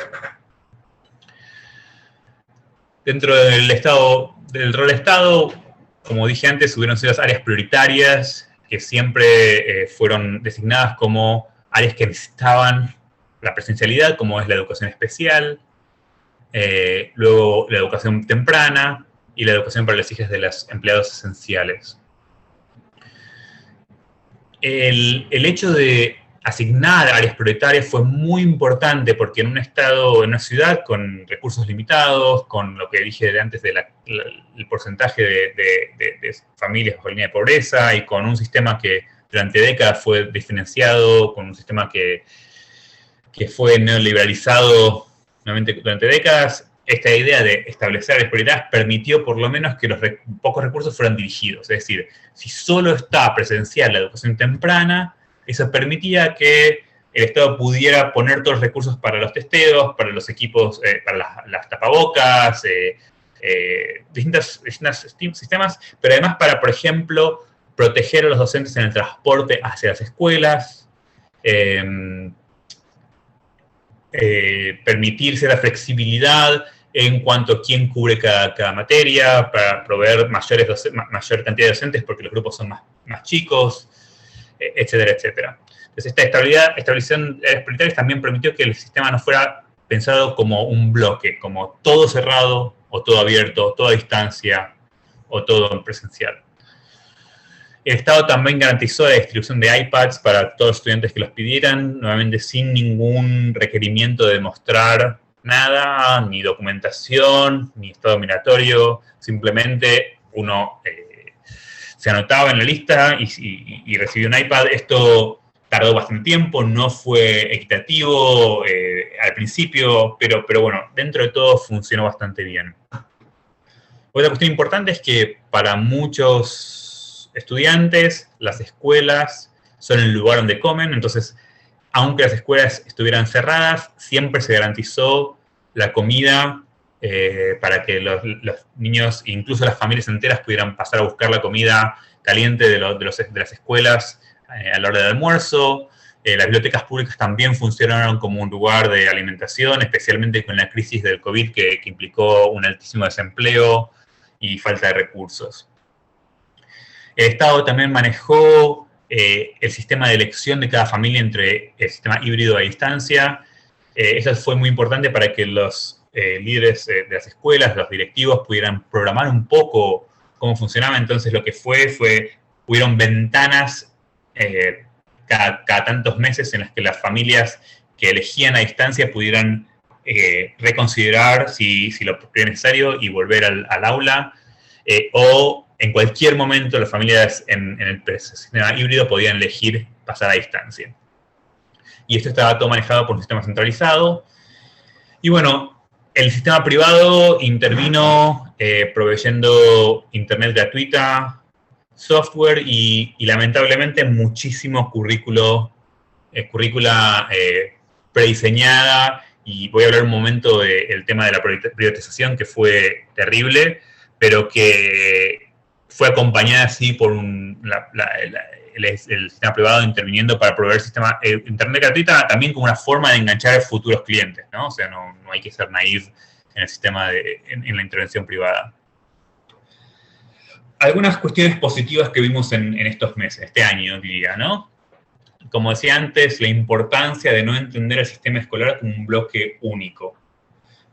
Dentro del rol Estado, como dije antes, hubieron ciertas áreas prioritarias que siempre fueron designadas como áreas que necesitaban la presencialidad, como es la educación especial, luego la educación temprana y la educación para las hijas de los empleados esenciales. El hecho de asignar áreas prioritarias fue muy importante porque en un estado, en una ciudad con recursos limitados, con lo que dije antes del porcentaje de familias bajo línea de pobreza y con un sistema que durante décadas fue diferenciado, con un sistema que fue neoliberalizado nuevamente durante décadas, esta idea de establecer áreas prioritarias permitió por lo menos que los pocos recursos fueran dirigidos. Es decir, si solo está presencial la educación temprana, eso permitía que el Estado pudiera poner todos los recursos para los testeos, para los equipos, para las tapabocas, distintos sistemas, pero además para, por ejemplo, proteger a los docentes en el transporte hacia las escuelas, permitirse la flexibilidad en cuanto a quién cubre cada materia, para proveer mayor cantidad de docentes porque los grupos son más chicos, etcétera, etcétera. Entonces, esta establección de áreas prioritarias también permitió que el sistema no fuera pensado como un bloque, como todo cerrado, o todo abierto, todo a distancia, o todo en presencial. El Estado también garantizó la distribución de iPads para todos los estudiantes que los pidieran, nuevamente sin ningún requerimiento de demostrar nada, ni documentación, ni estado migratorio, simplemente uno se anotaba en la lista y recibía un iPad. Esto tardó bastante tiempo, no fue equitativo al principio, pero bueno, dentro de todo funcionó bastante bien. Otra cuestión importante es que para muchos estudiantes las escuelas son el lugar donde comen, entonces aunque las escuelas estuvieran cerradas, siempre se garantizó la comida para que los niños, incluso las familias enteras, pudieran pasar a buscar la comida caliente de las escuelas a la hora del almuerzo. Las bibliotecas públicas también funcionaron como un lugar de alimentación, especialmente con la crisis del COVID que implicó un altísimo desempleo y falta de recursos. El Estado también manejó el sistema de elección de cada familia entre el sistema híbrido a distancia. Eso fue muy importante para que los líderes de las escuelas, los directivos, pudieran programar un poco cómo funcionaba. Entonces lo que hubieron ventanas cada tantos meses en las que las familias que elegían a distancia pudieran reconsiderar si lo era necesario y volver al aula, o en cualquier momento las familias en el sistema híbrido podían elegir pasar a distancia. Y esto estaba todo manejado por un sistema centralizado. Y bueno, el sistema privado intervino proveyendo internet gratuita, software y lamentablemente muchísimo currícula prediseñada, y voy a hablar un momento del tema de la privatización, que fue terrible, pero que fue acompañada así por el sistema privado interviniendo para proveer internet gratuita también como una forma de enganchar a futuros clientes, ¿no? O sea, no hay que ser naïf en el sistema en la intervención privada. Algunas cuestiones positivas que vimos en estos meses, este año, diría, ¿no? Como decía antes, la importancia de no entender el sistema escolar como un bloque único.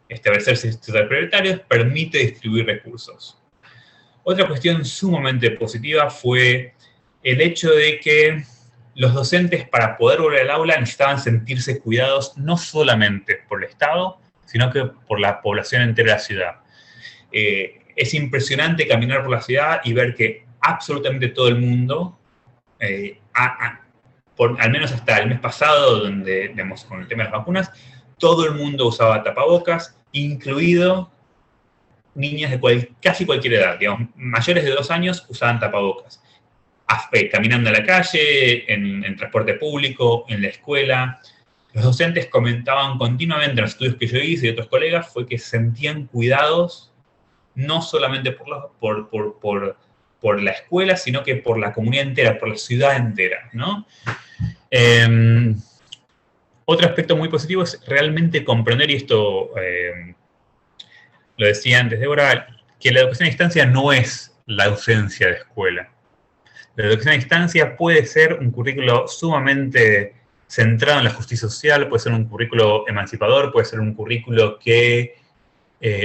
Establecer sistemas prioritarios permite distribuir recursos. Otra cuestión sumamente positiva fue el hecho de que los docentes, para poder volver al aula, necesitaban sentirse cuidados no solamente por el Estado, sino que por la población entera de la ciudad. Es impresionante caminar por la ciudad y ver que absolutamente todo el mundo, al menos hasta el mes pasado, donde, digamos, con el tema de las vacunas, todo el mundo usaba tapabocas, incluido niñas de casi cualquier edad, digamos, mayores de 2 años usaban tapabocas. Caminando a la calle, en transporte público, en la escuela. Los docentes comentaban continuamente en los estudios que yo hice y otros colegas, fue que se sentían cuidados no solamente por la escuela, sino que por la comunidad entera, por la ciudad entera, ¿no? Otro aspecto muy positivo es realmente comprender, y esto lo decía antes Débora, que la educación a distancia no es la ausencia de escuela. La educación a distancia puede ser un currículo sumamente centrado en la justicia social, puede ser un currículo emancipador, puede ser un currículo que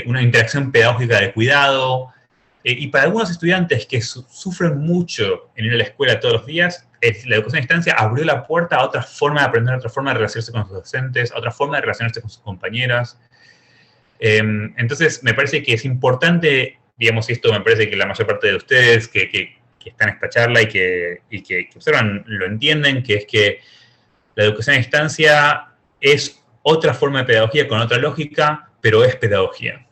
una interacción pedagógica de cuidado, y para algunos estudiantes que sufren mucho en ir a la escuela todos los días, la educación a distancia abrió la puerta a otra forma de aprender, a otra forma de relacionarse con sus docentes, a otra forma de relacionarse con sus compañeras. Entonces, me parece que es importante, digamos, y esto me parece que la mayor parte de ustedes que están en esta charla y que observan lo entienden, que es que la educación a distancia es otra forma de pedagogía con otra lógica, pero es pedagogía.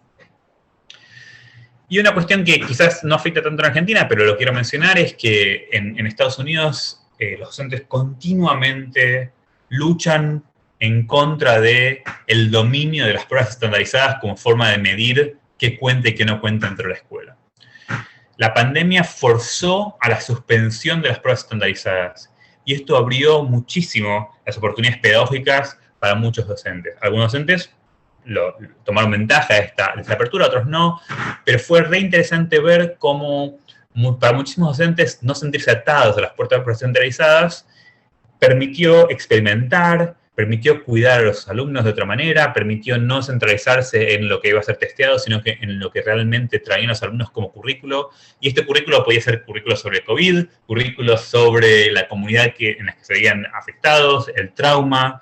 Y una cuestión que quizás no afecta tanto a Argentina, pero lo quiero mencionar, es que en Estados Unidos los docentes continuamente luchan en contra del dominio de las pruebas estandarizadas como forma de medir qué cuenta y qué no cuenta dentro de la escuela. La pandemia forzó a la suspensión de las pruebas estandarizadas y esto abrió muchísimo las oportunidades pedagógicas para muchos docentes. Algunos docentes tomaron ventaja de esta apertura, otros no, pero fue re interesante ver cómo para muchísimos docentes no sentirse atados a las pruebas estandarizadas permitió experimentar, permitió cuidar a los alumnos de otra manera, permitió no centralizarse en lo que iba a ser testeado, sino que en lo que realmente traían los alumnos como currículo. Y este currículo podía ser currículo sobre COVID, currículo sobre la comunidad en la que se veían afectados, el trauma.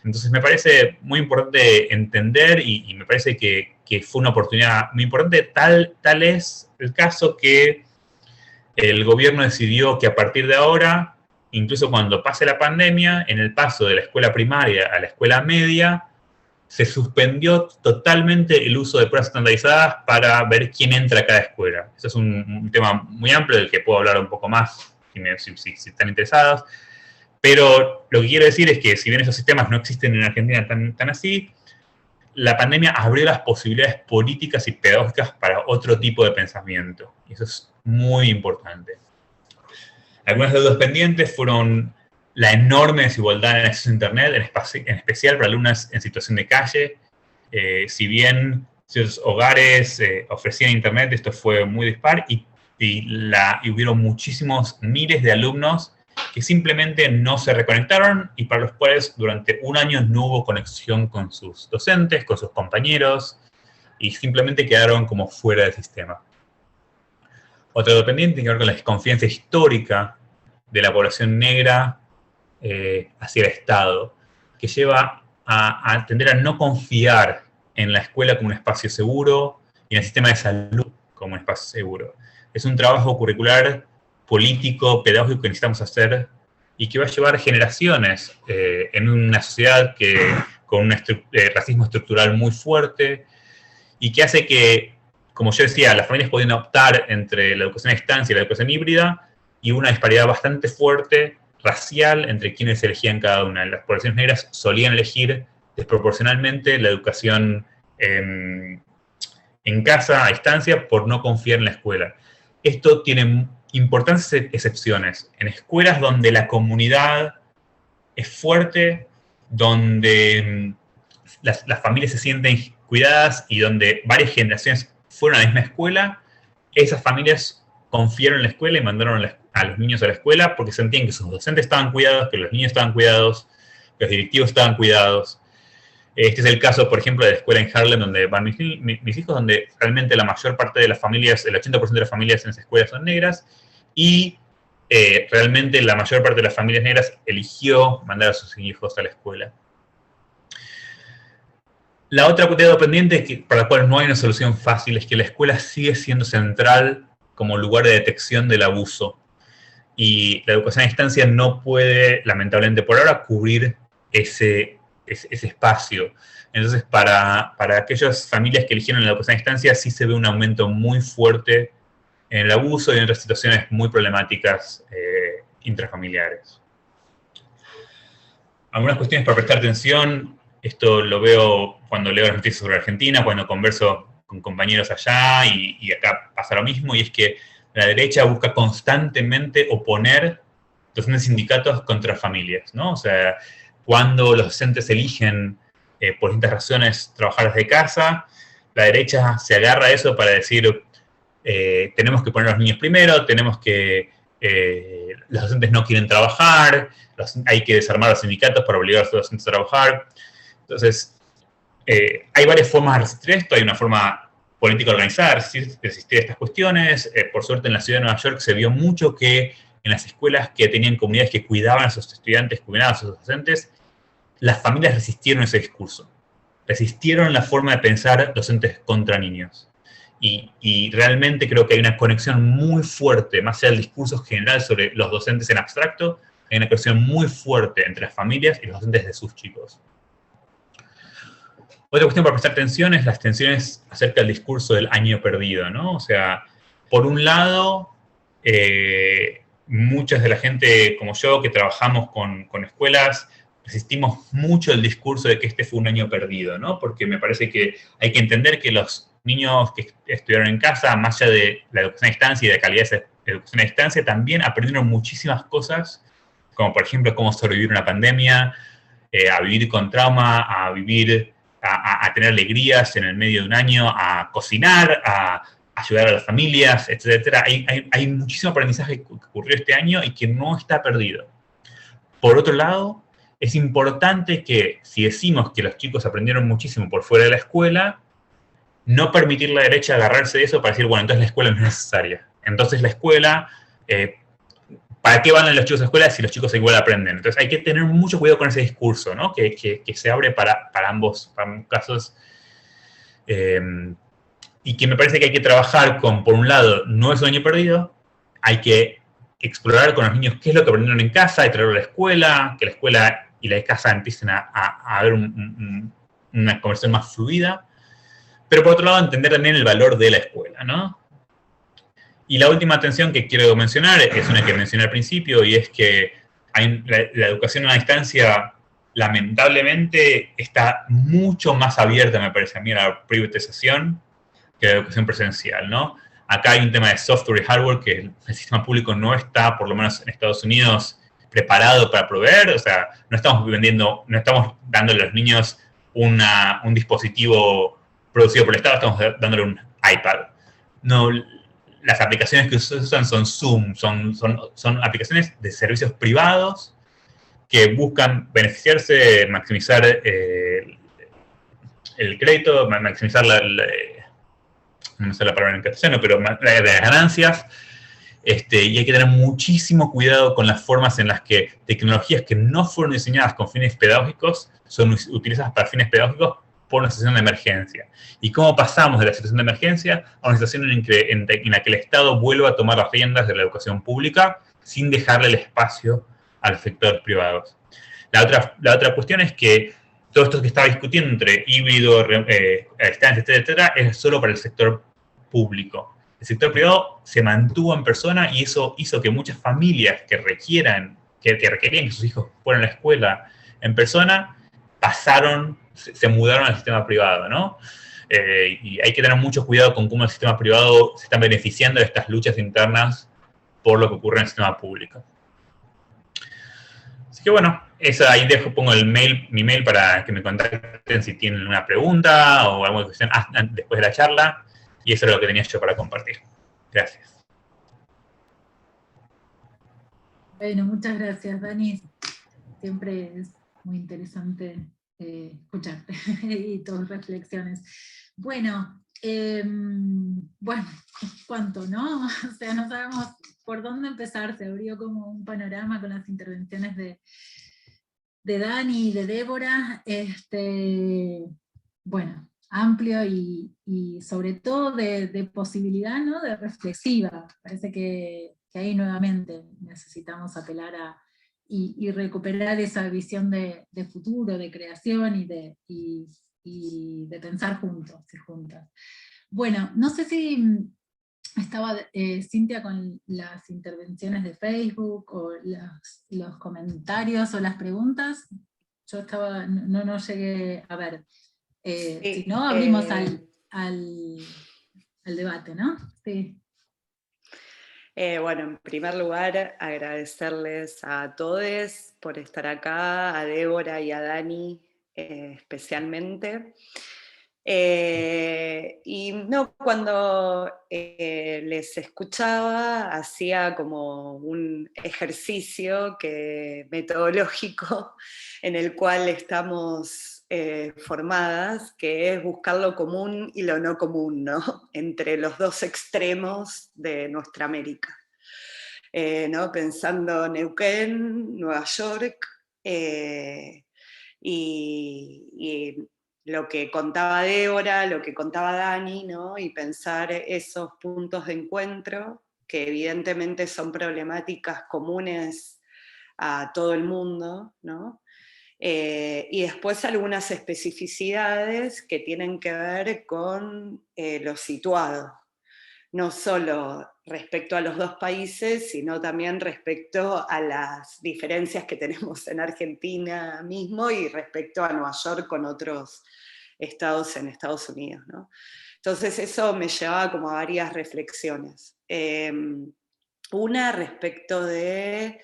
Entonces me parece muy importante entender y me parece que fue una oportunidad muy importante. Tal es el caso que el gobierno decidió que a partir de ahora, incluso cuando pase la pandemia, en el paso de la escuela primaria a la escuela media, se suspendió totalmente el uso de pruebas estandarizadas para ver quién entra a cada escuela. Eso es un tema muy amplio del que puedo hablar un poco más, si están interesados. Pero lo que quiero decir es que si bien esos sistemas no existen en Argentina tan así, la pandemia abrió las posibilidades políticas y pedagógicas para otro tipo de pensamiento. Y eso es muy importante. Algunas deudas pendientes fueron la enorme desigualdad en acceso a Internet, en especial para alumnas en situación de calle. Si bien ciertos hogares ofrecían Internet, esto fue muy dispar y hubieron muchísimos miles de alumnos que simplemente no se reconectaron y para los cuales durante un año no hubo conexión con sus docentes, con sus compañeros, y simplemente quedaron como fuera del sistema. Otra deuda pendiente tiene que ver con la desconfianza histórica de la población negra hacia el Estado, que lleva a tender a no confiar en la escuela como un espacio seguro y en el sistema de salud como un espacio seguro. Es un trabajo curricular, político, pedagógico que necesitamos hacer y que va a llevar generaciones en una sociedad con un racismo estructural muy fuerte y que hace que, como yo decía, las familias podían optar entre la educación a distancia y la educación híbrida y una disparidad bastante fuerte, racial, entre quienes elegían cada una. Las poblaciones negras solían elegir desproporcionalmente la educación en casa, a distancia, por no confiar en la escuela. Esto tiene importantes excepciones. En escuelas donde la comunidad es fuerte, donde las familias se sienten cuidadas y donde varias generaciones fueron a la misma escuela, esas familias confiaron en la escuela y mandaron a los niños a la escuela porque sentían que sus docentes estaban cuidados, que los niños estaban cuidados, que los directivos estaban cuidados. Este es el caso, por ejemplo, de la escuela en Harlem, donde van mis hijos, donde realmente la mayor parte de las familias, el 80% de las familias en esa escuela son negras, y realmente la mayor parte de las familias negras eligió mandar a sus hijos a la escuela. La otra deuda pendiente, para la cual no hay una solución fácil, es que la escuela sigue siendo central como lugar de detección del abuso. Y la educación a distancia no puede, lamentablemente por ahora, cubrir ese espacio. Entonces, para aquellas familias que eligieron la educación a distancia, sí se ve un aumento muy fuerte en el abuso y en otras situaciones muy problemáticas intrafamiliares. Algunas cuestiones para prestar atención. Esto lo veo cuando leo las noticias sobre Argentina, cuando converso con compañeros allá, y acá pasa lo mismo, y es que la derecha busca constantemente oponer docentes y sindicatos contra familias, ¿no? O sea, cuando los docentes eligen por distintas razones trabajar desde casa, la derecha se agarra a eso para decir tenemos que poner a los niños primero, tenemos que los docentes no quieren trabajar, hay que desarmar a los sindicatos para obligar a los docentes a trabajar. Entonces, hay varias formas de resistir esto. Hay una forma política organizada de resistir estas cuestiones. Por suerte, en la ciudad de Nueva York se vio mucho que en las escuelas que tenían comunidades que cuidaban a sus estudiantes, cuidaban a sus docentes, las familias resistieron ese discurso. Resistieron la forma de pensar docentes contra niños. Y realmente creo que hay una conexión muy fuerte, más allá del discurso general sobre los docentes en abstracto, hay una conexión muy fuerte entre las familias y los docentes de sus chicos. Otra cuestión para prestar atención es las tensiones acerca del discurso del año perdido, ¿no? O sea, por un lado, muchas de la gente como yo que trabajamos con escuelas resistimos mucho el discurso de que este fue un año perdido, ¿no? Porque me parece que hay que entender que los niños que estudiaron en casa, más allá de la educación a distancia y de calidad de educación a distancia, también aprendieron muchísimas cosas, como por ejemplo cómo sobrevivir una pandemia, a vivir con trauma, a vivir, a tener alegrías en el medio de un año, a cocinar, a ayudar a las familias, etcétera. Hay muchísimo aprendizaje que ocurrió este año y que no está perdido. Por otro lado, es importante que, si decimos que los chicos aprendieron muchísimo por fuera de la escuela, no permitir a la derecha agarrarse de eso para decir, bueno, entonces la escuela no es necesaria. Entonces la escuela, ¿para qué van los chicos a la escuela si los chicos igual aprenden? Entonces hay que tener mucho cuidado con ese discurso, ¿no? Que se abre para ambos casos. Y que me parece que hay que trabajar con, por un lado, no es un año perdido, hay que explorar con los niños qué es lo que aprendieron en casa y traerlo a la escuela, que la escuela y la casa empiecen a ver una conversación más fluida, pero por otro lado entender también el valor de la escuela, ¿no? Y la última atención que quiero mencionar es una que mencioné al principio, y es que la educación a distancia lamentablemente está mucho más abierta, me parece a mí, a la privatización que la educación presencial, ¿no? Acá hay un tema de software y hardware que el sistema público no está, por lo menos en Estados Unidos, preparado para proveer. O sea, no estamos dándole a los niños un dispositivo producido por el Estado, estamos dándole un iPad. No, las aplicaciones que se usan son Zoom, son aplicaciones de servicios privados que buscan beneficiarse, maximizar el crédito, maximizar no sé la palabra en castellano, pero las ganancias, y hay que tener muchísimo cuidado con las formas en las que tecnologías que no fueron diseñadas con fines pedagógicos son utilizadas para fines pedagógicos por una situación de emergencia. Y cómo pasamos de la situación de emergencia a una situación en la que el Estado vuelva a tomar las riendas de la educación pública sin dejarle el espacio a los sectores privados. La otra cuestión es que todo esto que estaba discutiendo entre híbrido, a distancia, etcétera, es solo para el sector público. El sector privado se mantuvo en persona y eso hizo que muchas familias que requerían que sus hijos fueran a la escuela en persona, se mudaron al sistema privado, ¿no? Y hay que tener mucho cuidado con cómo el sistema privado se está beneficiando de estas luchas internas por lo que ocurre en el sistema público. Así que bueno, ahí pongo mi mail para que me contacten si tienen una pregunta o alguna cuestión después de la charla. Y eso es lo que tenía yo para compartir. Gracias. Bueno, muchas gracias, Dani. Siempre es muy interesante escucharte y tus reflexiones. Bueno, bueno, ¿cuánto, no? O sea, no sabemos por dónde empezar, se abrió como un panorama con las intervenciones de Dani y de Débora, bueno, amplio y sobre todo de posibilidad, ¿no? De reflexiva. Parece que ahí nuevamente necesitamos apelar y recuperar esa visión de futuro, de creación y de pensar juntos y juntas. Bueno, no sé si estaba Cintia con las intervenciones de Facebook o los comentarios o las preguntas. Yo estaba, no llegué a ver. Si Sí, no, abrimos al debate, ¿no? Sí. Bueno, en primer lugar, agradecerles a todos por estar acá, a Débora y a Dani especialmente. Y no, cuando les escuchaba, hacía como un ejercicio metodológico en el cual estamos formadas, que es buscar lo común y lo no común, ¿no? Entre los dos extremos de nuestra América. ¿No? Pensando Neuquén, Nueva York, y lo que contaba Débora, lo que contaba Dani, ¿no? Y pensar esos puntos de encuentro, que evidentemente son problemáticas comunes a todo el mundo, ¿no? Y después algunas especificidades que tienen que ver con lo situado, no solo respecto a los dos países, sino también respecto a las diferencias que tenemos en Argentina mismo y respecto a Nueva York con otros estados en Estados Unidos, ¿no? Entonces eso me llevaba como a varias reflexiones. Una respecto de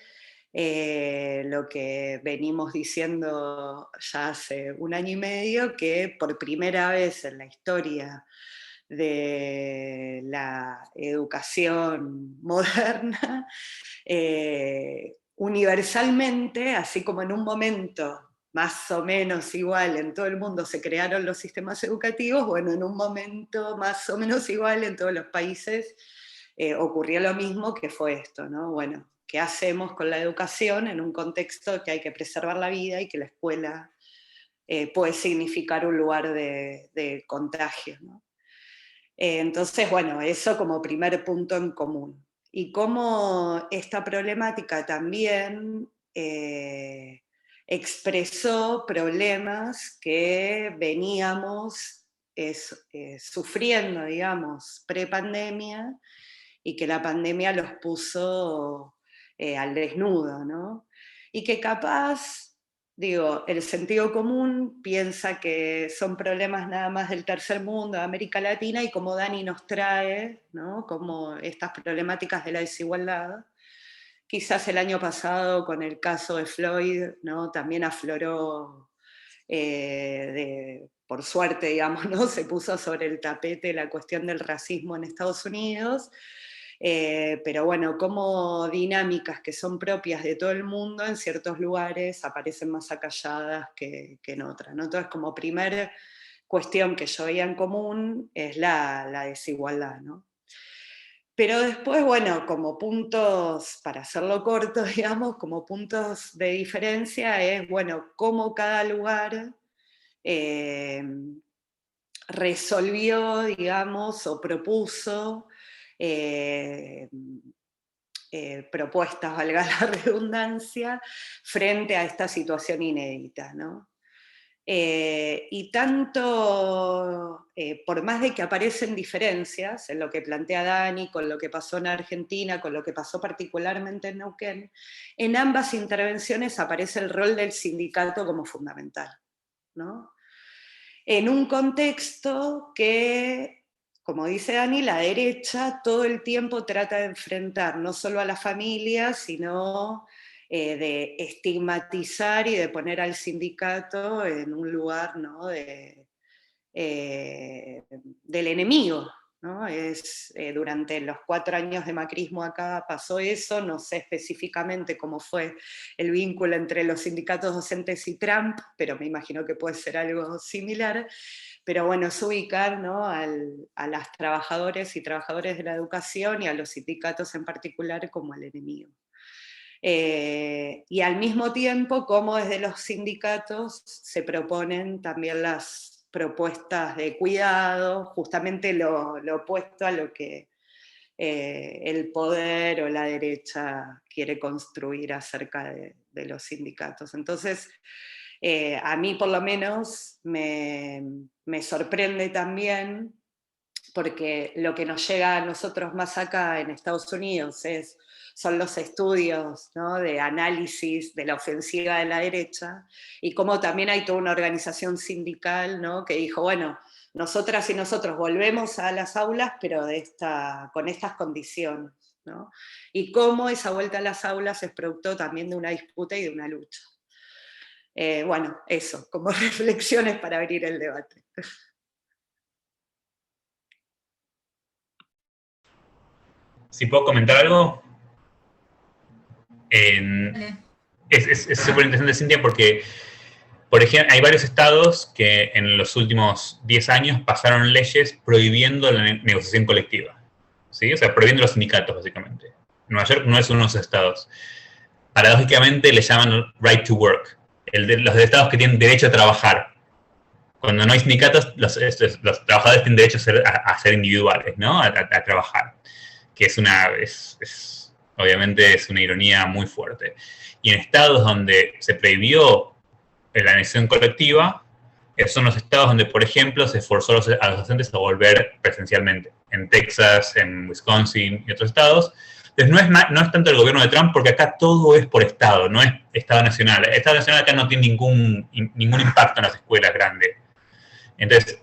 lo que venimos diciendo ya hace un año y medio, que por primera vez en la historia de la educación moderna, universalmente, así como en un momento más o menos igual en todo el mundo se crearon los sistemas educativos, bueno, en un momento más o menos igual en todos los países ocurrió lo mismo, que fue esto, ¿no? Bueno, ¿qué hacemos con la educación en un contexto que hay que preservar la vida y que la escuela puede significar un lugar de contagio, ¿no? Entonces, bueno, eso como primer punto en común. Y cómo esta problemática también expresó problemas que veníamos sufriendo, digamos, pre-pandemia, y que la pandemia los puso al desnudo, ¿no? Y que capaz, digo, el sentido común piensa que son problemas nada más del tercer mundo, de América Latina, y como Dani nos trae, ¿no? Como estas problemáticas de la desigualdad. Quizás el año pasado con el caso de Floyd, ¿no? También afloró, por suerte, digamos, ¿no? Se puso sobre el tapete la cuestión del racismo en Estados Unidos. Pero bueno, como dinámicas que son propias de todo el mundo en ciertos lugares aparecen más acalladas que en otras, ¿no? Entonces, como primera cuestión que yo veía en común es la desigualdad, ¿no? Pero después, bueno, como puntos, para hacerlo corto, digamos, como puntos de diferencia es, bueno, cómo cada lugar resolvió, digamos, o propuso propuestas, valga la redundancia, frente a esta situación inédita, ¿no? Y tanto, por más de que aparecen diferencias en lo que plantea Dani, con lo que pasó en Argentina, con lo que pasó particularmente en Neuquén, en ambas intervenciones aparece el rol del sindicato como fundamental, ¿no? En un contexto que, como dice Dani, la derecha todo el tiempo trata de enfrentar no solo a la familia, sino de estigmatizar y de poner al sindicato en un lugar, ¿no? Del enemigo, ¿no? Durante los 4 años de macrismo acá pasó eso, no sé específicamente cómo fue el vínculo entre los sindicatos docentes y Trump, pero me imagino que puede ser algo similar. Pero bueno, es ubicar, ¿no?, a las trabajadores y trabajadores de la educación y a los sindicatos en particular como el enemigo. Y al mismo tiempo, como desde los sindicatos se proponen también las propuestas de cuidado, justamente lo opuesto a lo que el poder o la derecha quiere construir acerca de los sindicatos. Entonces, a mí por lo menos me sorprende también, porque lo que nos llega a nosotros más acá en Estados Unidos son los estudios, ¿no?, de análisis de la ofensiva de la derecha, y como también hay toda una organización sindical, ¿no?, que dijo, bueno, nosotras y nosotros volvemos a las aulas, pero con estas condiciones, ¿no? Y cómo esa vuelta a las aulas es producto también de una disputa y de una lucha. Bueno, eso, como reflexiones para abrir el debate. Si puedo comentar algo, Dale. es súper interesante, Cintia, porque, por ejemplo, hay varios estados que en los últimos 10 años pasaron leyes prohibiendo la negociación colectiva, ¿sí? O sea, prohibiendo los sindicatos, básicamente. Nueva York no es uno de esos estados. Paradójicamente le llaman right to work, los estados que tienen derecho a trabajar. Cuando no hay sindicatos, los trabajadores tienen derecho a ser individuales, ¿no? A trabajar. Que obviamente es una ironía muy fuerte. Y en estados donde se prohibió la negociación colectiva, son los estados donde, por ejemplo, se forzó a los docentes a volver presencialmente. En Texas, en Wisconsin y otros estados. Entonces no es tanto el gobierno de Trump, porque acá todo es por estado, no es estado nacional. El estado nacional acá no tiene ningún impacto en las escuelas grandes. Entonces,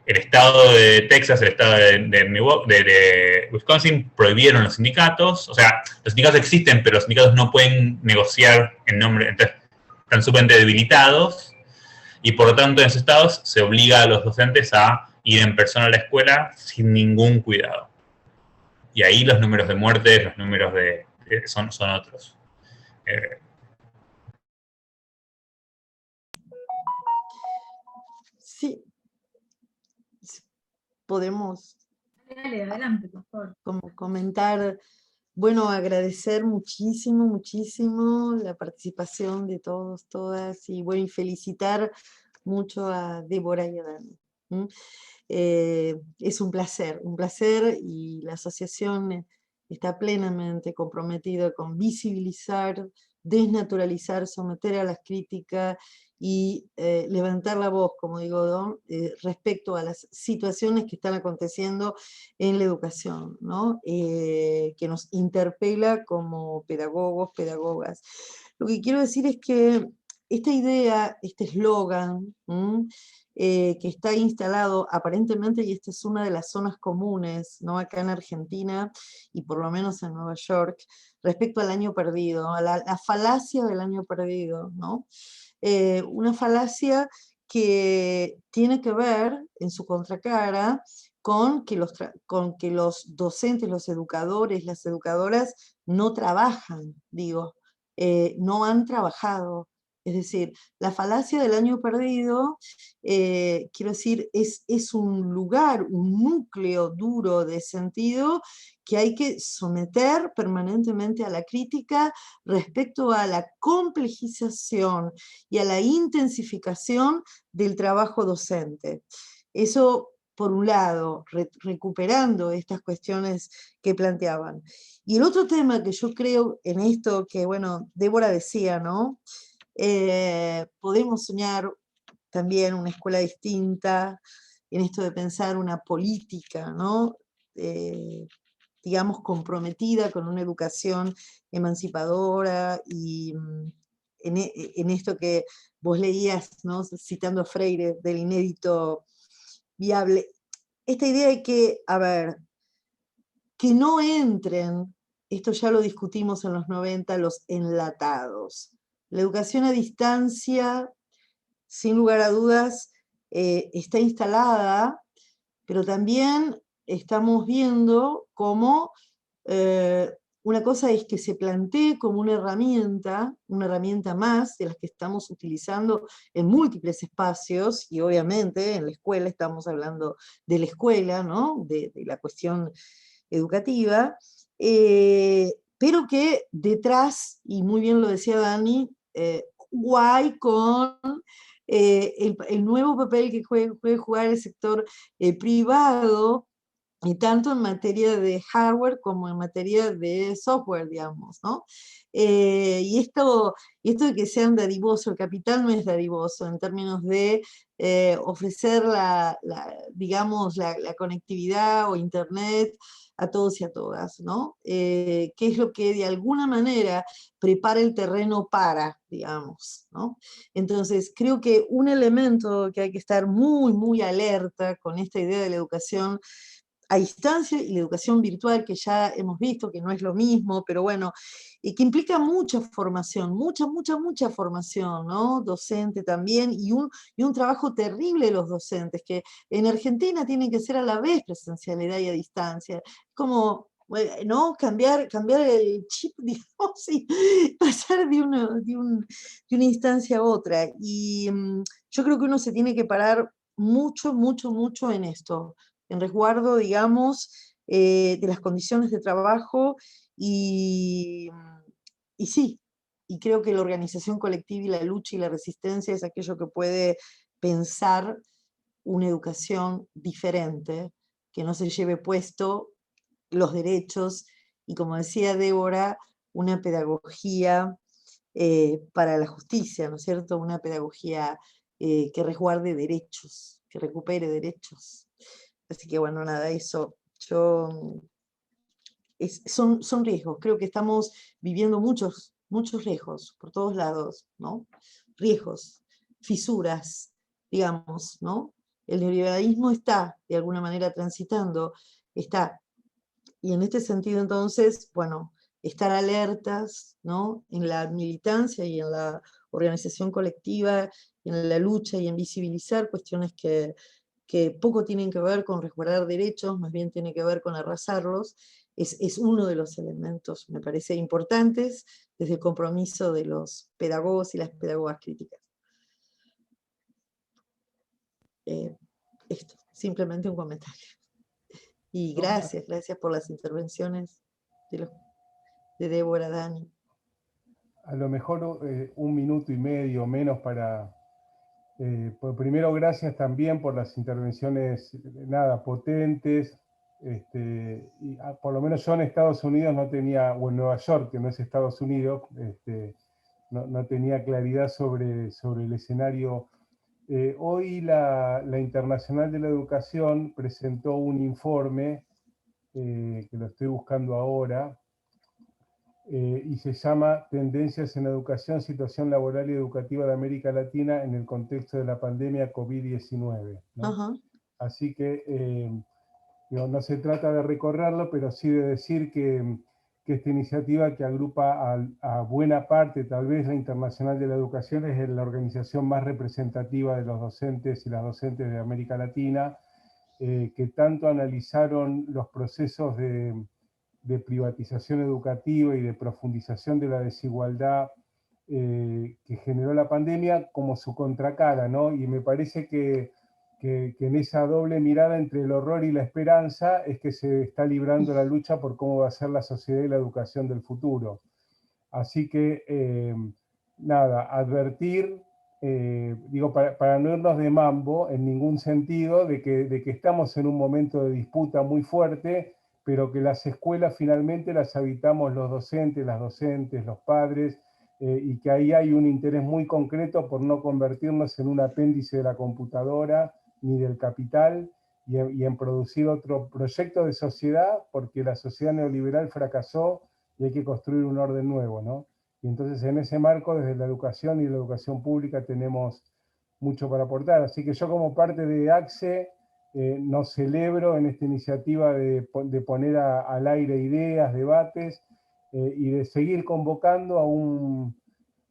el estado de Texas, el estado de Wisconsin prohibieron los sindicatos. O sea, los sindicatos existen, pero los sindicatos no pueden negociar en nombre, entonces están súper debilitados, y por lo tanto en esos estados se obliga a los docentes a ir en persona a la escuela sin ningún cuidado. Y ahí los números de muertes, los números son otros. Sí, podemos Dale, adelante, por favor. como comentar, bueno, agradecer muchísimo, muchísimo la participación de todos, todas, y bueno, y felicitar mucho a Débora y a Dani. Es un placer, y la asociación está plenamente comprometida con visibilizar, desnaturalizar, someter a las críticas y levantar la voz, como digo, ¿no?, respecto a las situaciones que están aconteciendo en la educación, ¿no? Que nos interpela como pedagogos, pedagogas. Lo que quiero decir es que esta idea, este eslogan, que está instalado aparentemente, y esta es una de las zonas comunes, ¿no?, acá en Argentina y por lo menos en Nueva York, respecto al año perdido, a la falacia del año perdido, ¿no? Una falacia que tiene que ver en su contracara con que los docentes, los educadores, las educadoras no trabajan, digo, no han trabajado. Es decir, la falacia del año perdido, quiero decir, es un lugar, un núcleo duro de sentido que hay que someter permanentemente a la crítica respecto a la complejización y a la intensificación del trabajo docente. Eso, por un lado, recuperando estas cuestiones que planteaban. Y el otro tema que yo creo en esto, que bueno, Débora decía, ¿no? Podemos soñar también una escuela distinta, en esto de pensar una política, ¿no? Digamos, comprometida con una educación emancipadora, y en esto que vos leías, ¿no?, citando a Freire, del inédito viable, esta idea de que, a ver, que no entren, esto ya lo discutimos en los 90, los enlatados. La educación a distancia, sin lugar a dudas, está instalada, pero también estamos viendo cómo una cosa es que se plantee como una herramienta más de las que estamos utilizando en múltiples espacios, y obviamente en la escuela, estamos hablando de la escuela, ¿no? de la cuestión educativa, pero que detrás, y muy bien lo decía Dani, guay con el nuevo papel que puede jugar el sector privado, y tanto en materia de hardware como en materia de software, digamos, ¿no? Y esto de que sean dadivoso, el capital no es dadivoso en términos de ofrecer digamos, la conectividad o internet a todos y a todas, ¿no? Que es lo que de alguna manera prepara el terreno para, digamos, ¿no? Entonces, creo que un elemento que hay que estar muy, muy alerta con esta idea de la educación a distancia y la educación virtual, que ya hemos visto que no es lo mismo, pero bueno, y que implica mucha formación, mucha formación, ¿no? Docente también, y un trabajo terrible de los docentes, que en Argentina tienen que ser a la vez presencialidad y a distancia. Como, ¿no? Cambiar el chip, digamos, y pasar de una instancia a otra. Y yo creo que uno se tiene que parar mucho en esto, en resguardo, digamos, de las condiciones de trabajo, y sí, y creo que la organización colectiva y la lucha y la resistencia es aquello que puede pensar una educación diferente, que no se lleve puesto los derechos, y como decía Débora, una pedagogía para la justicia, ¿no es cierto? Una pedagogía que resguarde derechos, que recupere derechos. Así que bueno, nada, eso. Son riesgos, creo que estamos viviendo muchos riesgos por todos lados, ¿no? Riesgos, fisuras, digamos, ¿no? El neoliberalismo está, de alguna manera, transitando, está. Y en este sentido, entonces, bueno, estar alertas, ¿no? En la militancia y en la organización colectiva, en la lucha y en visibilizar cuestiones que poco tienen que ver con resguardar derechos, más bien tiene que ver con arrasarlos, es uno de los elementos, me parece, importantes desde el compromiso de los pedagogos y las pedagogas críticas. Esto, simplemente un comentario. Y gracias por las intervenciones de Débora, Dani. A lo mejor 1 minuto y medio menos para... pues primero, gracias también por las intervenciones, nada, potentes. Y por lo menos yo en Estados Unidos no tenía, o en Nueva York, que no es Estados Unidos, no tenía claridad sobre el escenario. Hoy la Internacional de la Educación presentó un informe, que lo estoy buscando ahora, y se llama Tendencias en Educación, Situación Laboral y Educativa de América Latina en el contexto de la pandemia COVID-19, ¿no? Así que no se trata de recorrerlo, pero sí de decir que esta iniciativa, que agrupa a buena parte, tal vez la Internacional de la Educación, es la organización más representativa de los docentes y las docentes de América Latina, que tanto analizaron los procesos de privatización educativa y de profundización de la desigualdad que generó la pandemia, como su contracara, ¿no? Y me parece que en esa doble mirada entre el horror y la esperanza es que se está librando la lucha por cómo va a ser la sociedad y la educación del futuro. Así que, nada, advertir, digo, para no irnos de mambo en ningún sentido, de que estamos en un momento de disputa muy fuerte, pero que las escuelas finalmente las habitamos los docentes, las docentes, los padres, y que ahí hay un interés muy concreto por no convertirnos en un apéndice de la computadora ni del capital, y en producir otro proyecto de sociedad, porque la sociedad neoliberal fracasó y hay que construir un orden nuevo, ¿no? Y entonces en ese marco, desde la educación y la educación pública, tenemos mucho para aportar. Así que yo, como parte de ACSE, nos celebro en esta iniciativa de poner al aire ideas, debates, y de seguir convocando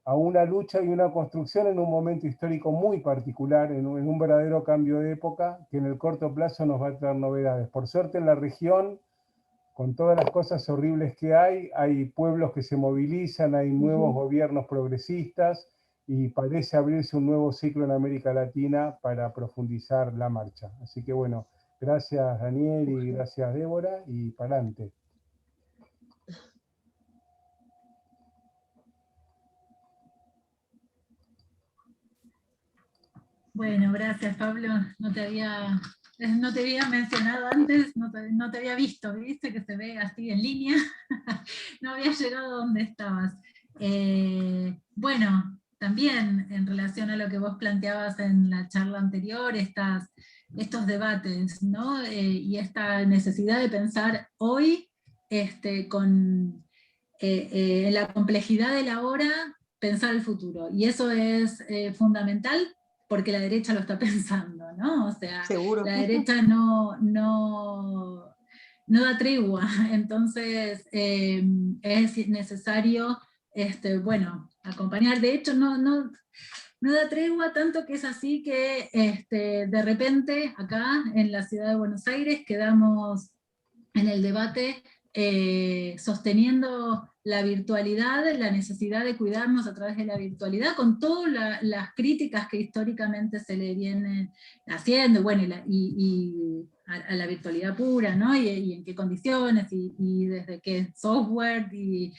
a a una lucha y una construcción en un momento histórico muy particular, en un verdadero cambio de época, que en el corto plazo nos va a traer novedades. Por suerte en la región, con todas las cosas horribles que hay pueblos que se movilizan, hay nuevos gobiernos progresistas, y parece abrirse un nuevo ciclo en América Latina para profundizar la marcha. Así que bueno, gracias Daniel y gracias Débora, y para adelante. Bueno, gracias Pablo, no te había mencionado antes, no te había visto, viste que se ve así en línea, no había llegado donde estabas. Bueno, también en relación a lo que vos planteabas en la charla anterior, estos debates, ¿no? Y esta necesidad de pensar hoy con la complejidad de la hora, pensar el futuro, y eso es fundamental, porque la derecha lo está pensando, ¿no? O sea, seguro. La derecha no da tregua, entonces es necesario, bueno, acompañar. De hecho, no da tregua, tanto que es así que de repente acá en la ciudad de Buenos Aires quedamos en el debate sosteniendo la virtualidad, la necesidad de cuidarnos a través de la virtualidad, con todas las críticas que históricamente se le vienen haciendo, bueno, y a la virtualidad pura, ¿no? Y en qué condiciones, y desde qué software, y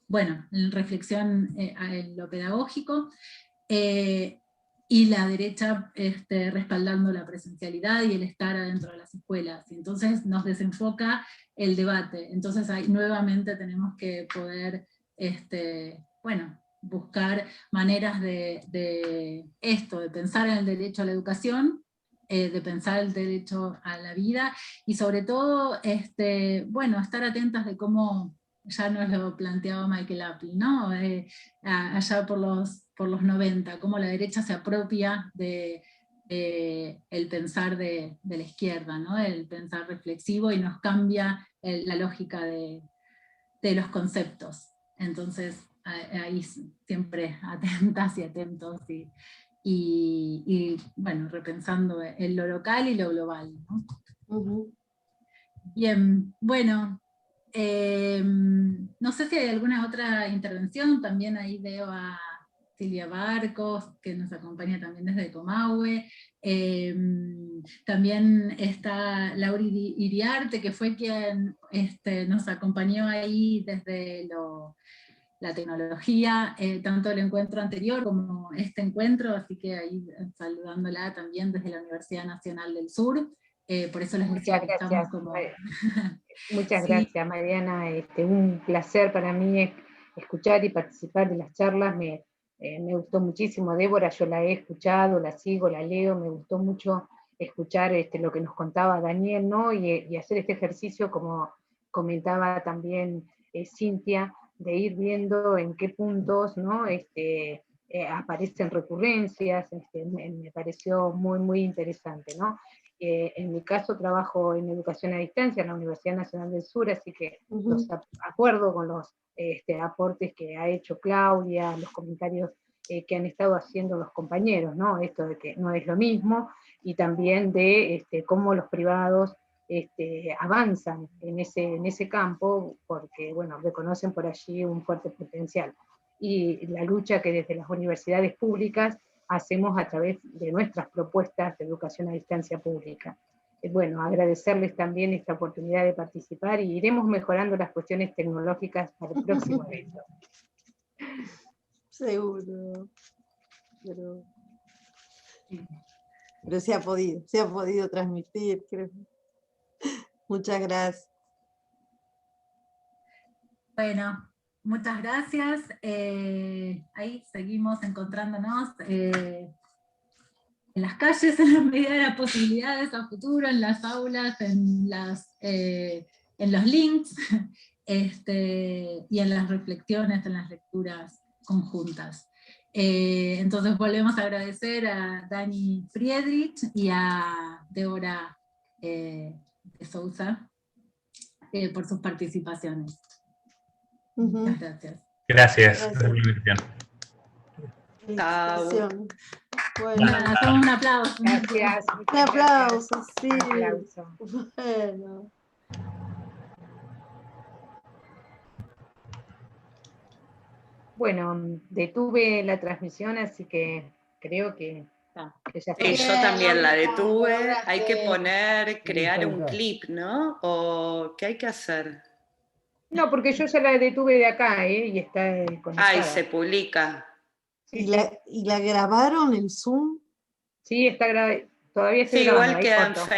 bueno, en reflexión en lo pedagógico. Y la derecha respaldando la presencialidad y el estar adentro de las escuelas. Entonces nos desenfoca el debate. Entonces ahí nuevamente tenemos que poder bueno, buscar maneras de pensar en el derecho a la educación, de pensar el derecho a la vida, y sobre todo bueno, estar atentas de cómo, ya nos lo planteaba Michael Apple, ¿no? Allá por los 90, cómo la derecha se apropia de el pensar de la izquierda, ¿no? El pensar reflexivo, y nos cambia la lógica de los conceptos. Entonces, ahí siempre atentas y atentos, y bueno, repensando en lo local y lo global, ¿no? Bien, bueno, no sé si hay alguna otra intervención. También ahí veo a Silvia Barcos, que nos acompaña también desde Comahue. También está Laura Iriarte, que fue quien nos acompañó ahí desde la tecnología, tanto el encuentro anterior como este encuentro, así que ahí saludándola también desde la Universidad Nacional del Sur. Por eso les decía que estamos como... Muchas Sí. gracias, Mariana. Un placer para mí escuchar y participar de las charlas. Me gustó muchísimo. Débora, yo la he escuchado, la sigo, la leo. Me gustó mucho escuchar lo que nos contaba Daniel, ¿no? Y hacer este ejercicio, como comentaba también Cintia, de ir viendo en qué puntos, ¿no? Aparecen recurrencias. Me pareció muy, muy interesante, ¿no? En mi caso trabajo en educación a distancia en la Universidad Nacional del Sur, así que los acuerdo con los aportes que ha hecho Claudia, los comentarios que han estado haciendo los compañeros, ¿no? Esto de que no es lo mismo, y también de cómo los privados avanzan en ese campo, porque bueno, reconocen por allí un fuerte potencial. Y la lucha que desde las universidades públicas hacemos a través de nuestras propuestas de educación a distancia pública. Bueno, agradecerles también esta oportunidad de participar, y iremos mejorando las cuestiones tecnológicas para el próximo evento. Seguro. Pero se ha podido transmitir, creo. Muchas gracias. Bueno, muchas gracias. Ahí seguimos encontrándonos en las calles, en la medida de las posibilidades a futuro, en las aulas, en los links, y en las reflexiones, en las lecturas conjuntas. Entonces volvemos a agradecer a Dani Friedrich y a Débora de Sousa por sus participaciones. Muchas gracias. Gracias por la invitación. felicitación. Bueno, Nada, hacemos un aplauso. Gracias. un muchas aplauso, sí. gracias. Un aplauso. Bueno. Bueno, detuve la transmisión, así que creo que ya está. Sí, yo también la detuve. lograste. Hay que poner, crear ahí un está. clip, ¿no? ¿O qué hay que hacer? No, porque yo ya la detuve de acá, y está conectada. Ah, y se publica. Sí, ¿Y sí. la grabaron el Zoom? Sí, está todavía estoy Sí, grabando, igual ahí queda en corto. Facebook.